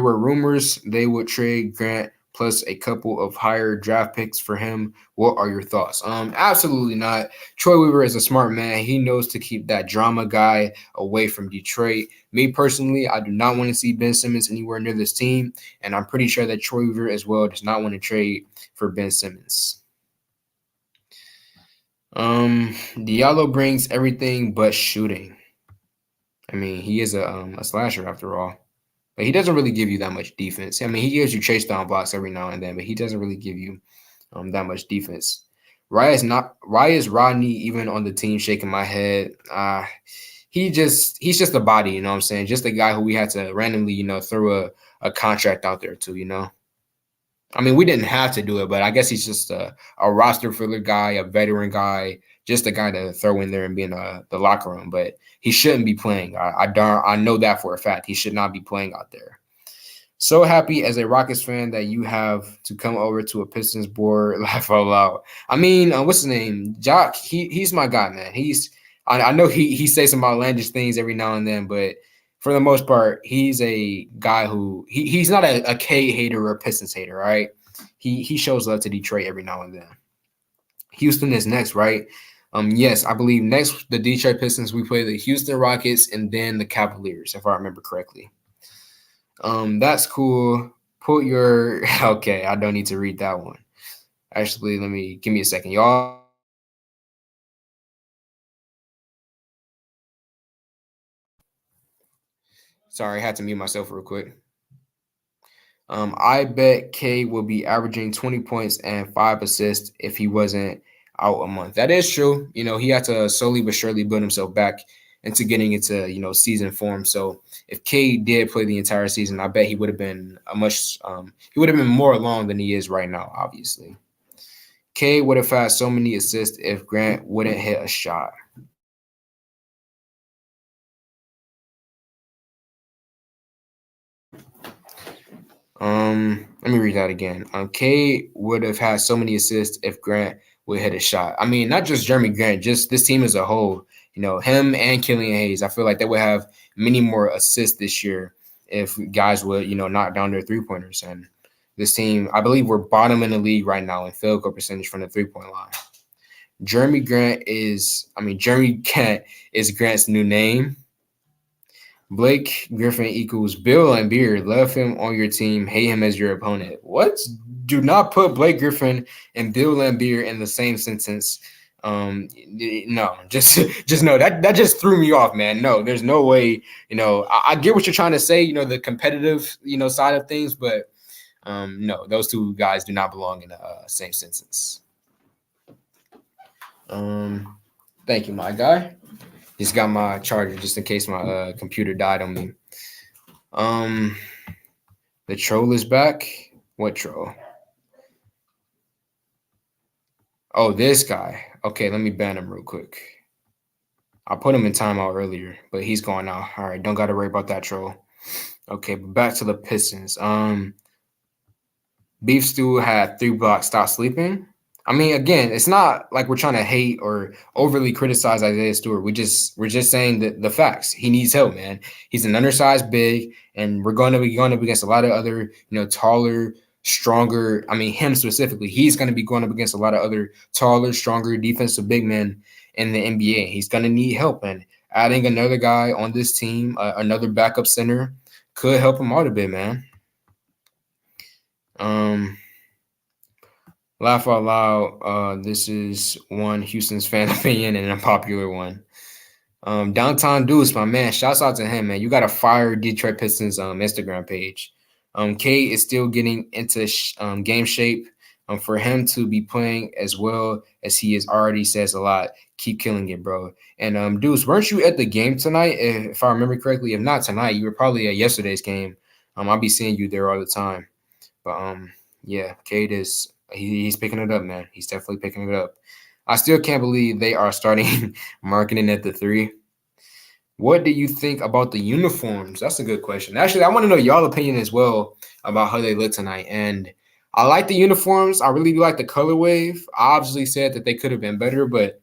were rumors they would trade Grant plus a couple of higher draft picks for him. What are your thoughts? Absolutely not. Troy Weaver is a smart man. He knows to keep that drama guy away from Detroit. Me personally, I do not want to see Ben Simmons anywhere near this team, and I'm pretty sure that Troy Weaver as well does not want to trade for Ben Simmons. Diallo brings everything but shooting. I mean, he is a slasher after all. But he doesn't really give you that much defense. I mean, he gives you chase down blocks every now and then, but he doesn't really give you that much defense. Why is Rodney even on the team shaking my head? He's just a body, you know what I'm saying? Just a guy who we had to randomly, throw a contract out there to. I mean, we didn't have to do it, but I guess he's just a roster filler guy, a veteran guy, just a guy to throw in there and be in the locker room. But he shouldn't be playing. I know that for a fact. He should not be playing out there. So happy as a Rockets fan that you have to come over to a Pistons board. Laugh out loud. I mean, what's his name? Jock. He's my guy, man. I know he says some outlandish things every now and then, but for the most part, he's a guy who he's not a K hater or a Pistons hater, right? He shows love to Detroit every now and then. Houston is next, right? Yes, I believe next the Detroit Pistons, we play the Houston Rockets and then the Cavaliers, if I remember correctly. That's cool. Okay, I don't need to read that one. Actually, give me a second, y'all. Sorry, I had to mute myself real quick. I bet K will be averaging 20 points and 5 assists if he wasn't out a month. That is true. He had to slowly but surely build himself back into getting into season form. So if Cade did play the entire season, I bet he would have been he would have been more along than he is right now. Obviously, Cade would have had so many assists if Grant wouldn't hit a shot. Let me read that again. Cade would have had so many assists if Grant would hit a shot. I mean, not just Jeremy Grant, just this team as a whole. Him and Killian Hayes. I feel like they would have many more assists this year if guys would, knock down their 3-pointers. And this team, I believe we're bottom in the league right now in field goal percentage from the 3-point line. Jeremy Grant is Grant's new name. Blake Griffin equals Bill Laimbeer. Love him on your team, hate him as your opponent. What? Do not put Blake Griffin and Bill Laimbeer in the same sentence. No, just no. That just threw me off, man. No, there's no way. I get what you're trying to say. The competitive, side of things, but no, those two guys do not belong in the same sentence. Thank you, my guy. Just got my charger just in case my computer died on me. The troll is back. What troll? Oh, this guy. Okay, let me ban him real quick. I put him in timeout earlier, but he's gone now. All right, don't got to worry about that troll. Okay, but back to the Pistons. Beef Stew had 3 blocks. Stop sleeping. I mean, again, it's not like we're trying to hate or overly criticize Isaiah Stewart. We're just saying the facts. He needs help, man. He's an undersized big, and we're going to be going up against a lot of other, taller, stronger. I mean, him specifically, he's going to be going up against a lot of other taller, stronger defensive big men in the NBA. He's going to need help, and adding another guy on this team, another backup center, could help him out a bit, man. Laugh out loud. This is one Houston's fan opinion and an unpopular one. Downtown Deuce, my man. Shouts out to him, man. You got to fire Detroit Pistons Instagram page. Cade is still getting into game shape. For him to be playing as well as he is already says a lot. Keep killing it, bro. And Deuce, weren't you at the game tonight? If I remember correctly, if not tonight, you were probably at yesterday's game. I'll be seeing you there all the time. But yeah, Cade is. He's picking it up, man. He's definitely picking it up. I still can't believe they are starting marketing at the 3. What do you think about the uniforms? That's a good question. Actually, I want to know y'all opinion as well about how they look tonight. And I like the uniforms. I really do like the color wave. I obviously said that they could have been better, but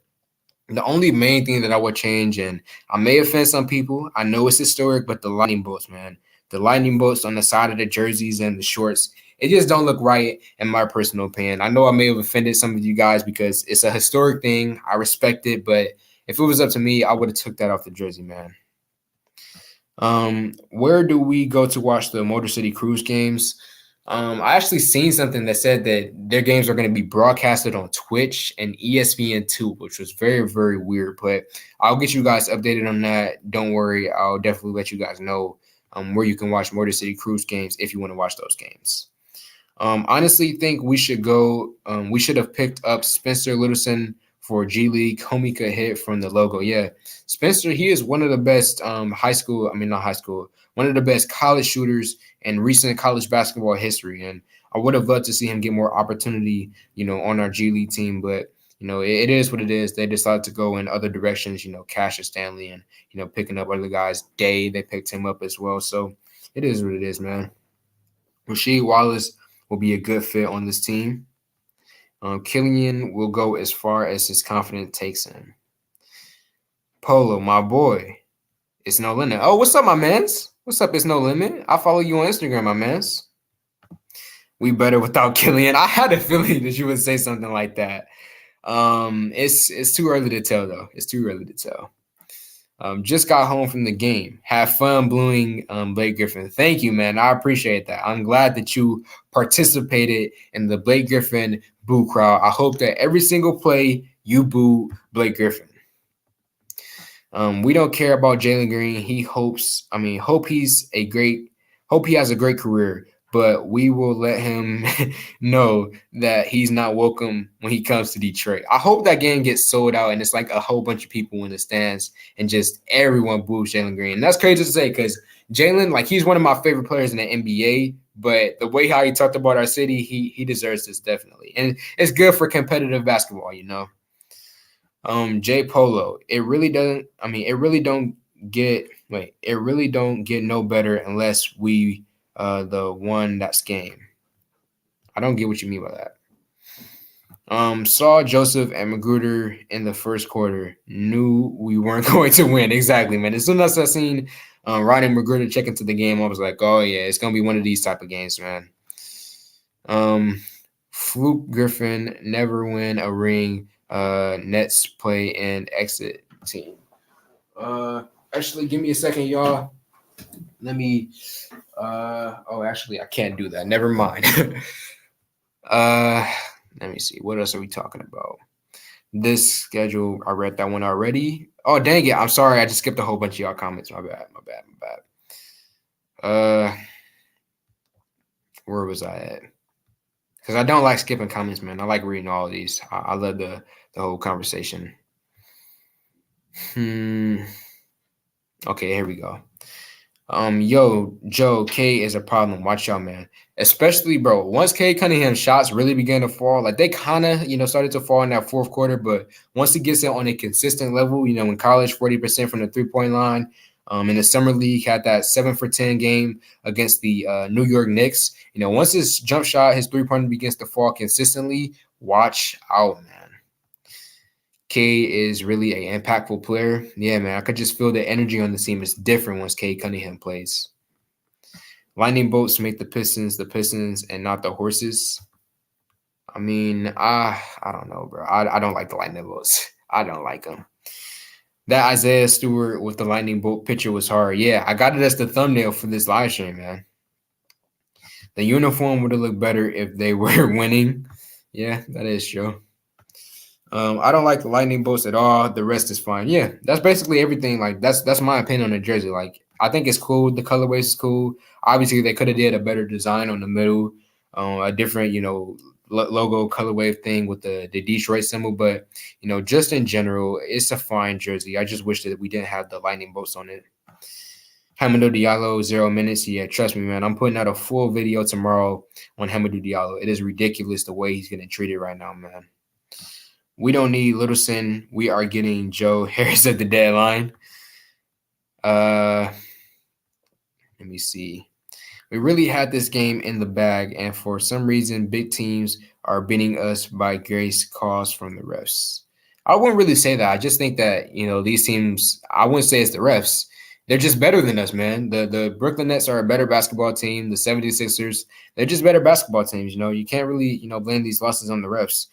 the only main thing that I would change, and I may offend some people, I know it's historic, but the lightning bolts, man. The lightning bolts on the side of the jerseys and the shorts, it just don't look right in my personal opinion. I know I may have offended some of you guys because it's a historic thing. I respect it, but if it was up to me, I would have took that off the jersey, man. Where do we go to watch the Motor City Cruise games? I actually seen something that said that their games are going to be broadcasted on Twitch and ESPN2, which was very, very weird. But I'll get you guys updated on that. Don't worry. I'll definitely let you guys know where you can watch Motor City Cruise games if you want to watch those games. Honestly, think we should go. We should have picked up Spencer Littleson for G League. Homie could hit from the logo. Yeah, Spencer, he is one of the best one of the best college shooters in recent college basketball history. And I would have loved to see him get more opportunity, on our G League team. But, it is what it is. They decided to go in other directions, Cassius Stanley and, picking up other guys. Day, they picked him up as well. So it is what it is, man. Rasheed Wallace will be a good fit on this team. Killian will go as far as his confidence takes him. Polo, my boy. It's no limit. Oh, what's up, my mans? What's up? It's no limit. I follow you on Instagram, my mans. We better without Killian. I had a feeling that you would say something like that. It's too early to tell, though. It's too early to tell. Just got home from the game. Have fun booing Blake Griffin. Thank you, man. I appreciate that. I'm glad that you participated in the Blake Griffin boo crowd. I hope that every single play you boo Blake Griffin. We don't care about Jalen Green. Hope he has a great career, but we will let him know that he's not welcome when he comes to Detroit. I hope that game gets sold out and it's like a whole bunch of people in the stands and just everyone boos Jalen Green. And that's crazy to say because Jalen, like he's one of my favorite players in the NBA, but the way how he talked about our city, he deserves this definitely. And it's good for competitive basketball, you know. J Polo, it really doesn't it really don't get no better unless we the one that's game. I don't get what you mean by that. Saw Joseph and Magruder in the first quarter. Knew we weren't going to win. Exactly, man. As soon as I seen Ryan and Magruder check into the game, I was like, oh yeah, it's gonna be one of these type of games, man. Fluke Griffin never win a ring. Nets play and exit team. Actually, give me a second, y'all. Let me. Actually, I can't do that. Never mind. Let me see. What else are we talking about? This schedule, I read that one already. Oh, dang it. I'm sorry. I just skipped a whole bunch of y'all comments. My bad. Where was I at? Because I don't like skipping comments, man. I like reading all of these. I love the whole conversation. Okay, here we go. Yo, Joe, K is a problem. Watch out, man. Especially, bro, once K Cunningham's shots really began to fall, like they kind of, started to fall in that fourth quarter, but once he gets it on a consistent level, in college, 40% from the three-point line, in the summer league, had that 7 for 10 game against the New York Knicks. Once his jump shot, his three-pointer begins to fall consistently, watch out, man. K is really an impactful player. Yeah, man, I could just feel the energy on the team is different once K Cunningham plays. Lightning bolts make the Pistons, and not the horses. I mean, I don't know, bro. I don't like the lightning bolts. I don't like them. That Isaiah Stewart with the lightning bolt picture was hard. Yeah, I got it as the thumbnail for this live stream, man. The uniform would have looked better if they were winning. Yeah, that is true. I don't like the lightning bolts at all. The rest is fine. Yeah, that's basically everything. Like that's my opinion on the jersey. Like I think it's cool. The colorways is cool. Obviously, they could have did a better design on the middle, a different logo colorway thing with the Detroit symbol. But just in general, it's a fine jersey. I just wish that we didn't have the lightning bolts on it. Hamidou Diallo, 0 minutes. Yeah, trust me, man. I'm putting out a full video tomorrow on Hamidou Diallo. It is ridiculous the way he's getting treated right now, man. We don't need Littleson. We are getting Joe Harris at the deadline. Let me see. We really had this game in the bag, and for some reason, big teams are beating us by grace calls from the refs. I wouldn't really say that. I just think that, these teams, I wouldn't say it's the refs. They're just better than us, man. The Brooklyn Nets are a better basketball team. The 76ers, they're just better basketball teams. You can't really, blame these losses on the refs.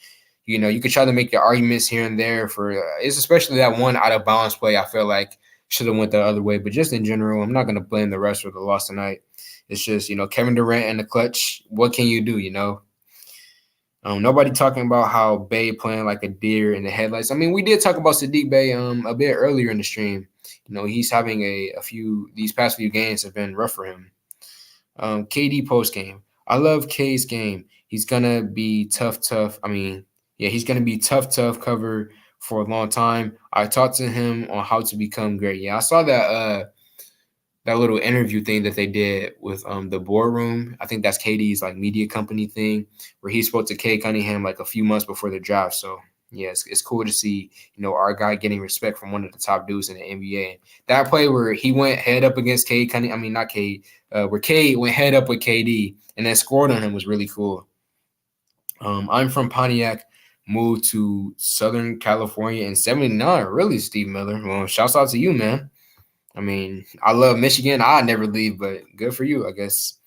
You could try to make the arguments here and there for it's especially that one out of bounds play. I feel like should have went the other way, but just in general, I'm not going to blame the refs for the loss tonight. It's just Kevin Durant and the clutch. What can you do? Nobody talking about how Bey playing like a deer in the headlights. I mean, we did talk about Sadiq Bey a bit earlier in the stream. He's having these past few games have been rough for him. KD post game. I love K's game. He's gonna be tough. He's going to be tough cover for a long time. I talked to him on how to become great. Yeah, I saw that that little interview thing that they did with the boardroom. I think that's KD's like media company thing where he spoke to K Cunningham like a few months before the draft. So yeah, it's cool to see our guy getting respect from one of the top dudes in the NBA. That play where he went head up against K Cunningham, I mean not K, where K went head up with KD and then scored on him was really cool. I'm from Pontiac. Moved to Southern California in 79. Really, Steve Miller. Well, shouts out to you, man. I mean, I love Michigan. I'd never leave, but good for you, I guess.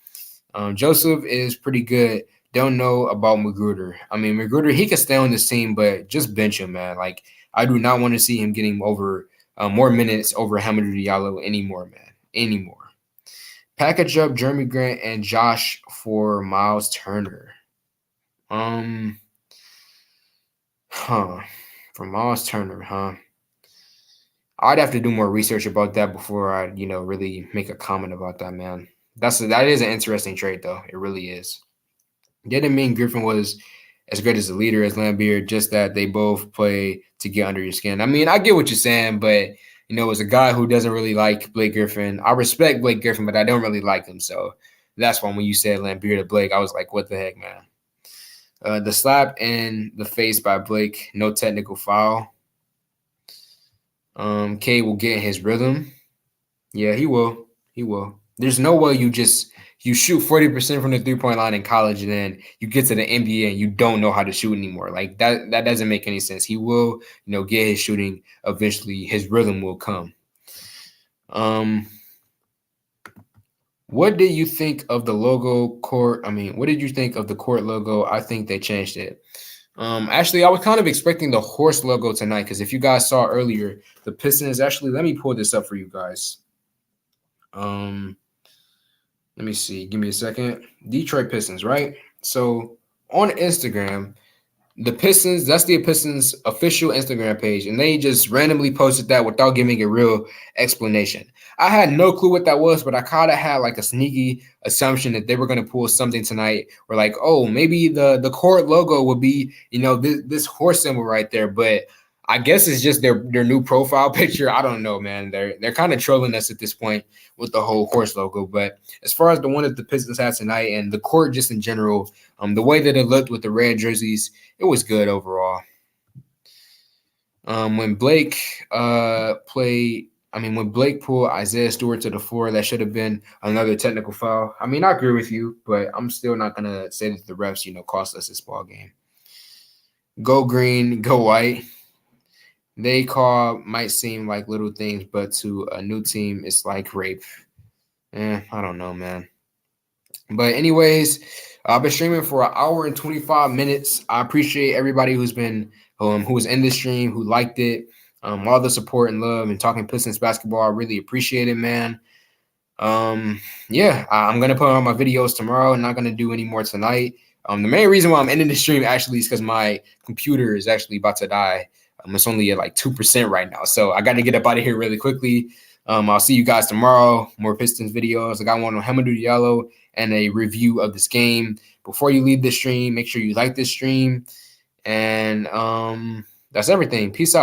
Joseph is pretty good. Don't know about Magruder. I mean, Magruder, he can stay on this team, but just bench him, man. Like, I do not want to see him getting over more minutes over Hamidou Diallo anymore, man. Anymore. Package up Jeremy Grant and Josh for Miles Turner. For Miles Turner, I'd have to do more research about that before I, really make a comment about that, man. That is an interesting trade though. It really is. Didn't mean Griffin was as great as a leader as Lambeer, just that they both play to get under your skin. I mean, I get what you're saying, but as a guy who doesn't really like Blake Griffin, I respect Blake Griffin, but I don't really like him. So that's why when you said Lambeer to Blake, I was like, what the heck, man? The slap in the face by Blake, no technical foul. K will get his rhythm. Yeah, he will. He will. There's no way you shoot 40% from the 3-point line in college and then you get to the NBA and you don't know how to shoot anymore. Like that doesn't make any sense. He will, get his shooting eventually. His rhythm will come. What did you think of the logo court? I mean, what did you think of the court logo? I think they changed it. Actually, I was kind of expecting the horse logo tonight because if you guys saw earlier, the Pistons actually, let me pull this up for you guys. Let me see. Give me a second. Detroit Pistons, right? So on Instagram, the Pistons, that's the Pistons official Instagram page, and they just randomly posted that without giving a real explanation. I had no clue what that was, but I kind of had like a sneaky assumption that they were going to pull something tonight where like, oh, maybe the court logo would be, this horse symbol right there. But I guess it's just their new profile picture. I don't know, man. They're kind of trolling us at this point with the whole horse logo. But as far as the one that the Pistons had tonight and the court just in general, the way that it looked with the red jerseys, it was good overall. When Blake when Blake pulled Isaiah Stewart to the floor, that should have been another technical foul. I mean, I agree with you, but I'm still not gonna say that the refs, cost us this ball game. Go green, go white. They might seem like little things, but to a new team, it's like rape. I don't know, man. But anyways, I've been streaming for 1 hour and 25 minutes. I appreciate everybody who was in the stream, who liked it. All the support and love and talking Pistons basketball. I really appreciate it, man. Yeah, I'm gonna put on my videos tomorrow. I'm not gonna do any more tonight. The main reason why I'm ending the stream actually is because my computer is actually about to die. It's only at like 2% right now, so I got to get up out of here really quickly. I'll see you guys tomorrow. More Pistons videos. I got one on Hamidou Diallo and a review of this game. Before you leave the stream, make sure you like this stream. And that's everything. Peace out, man.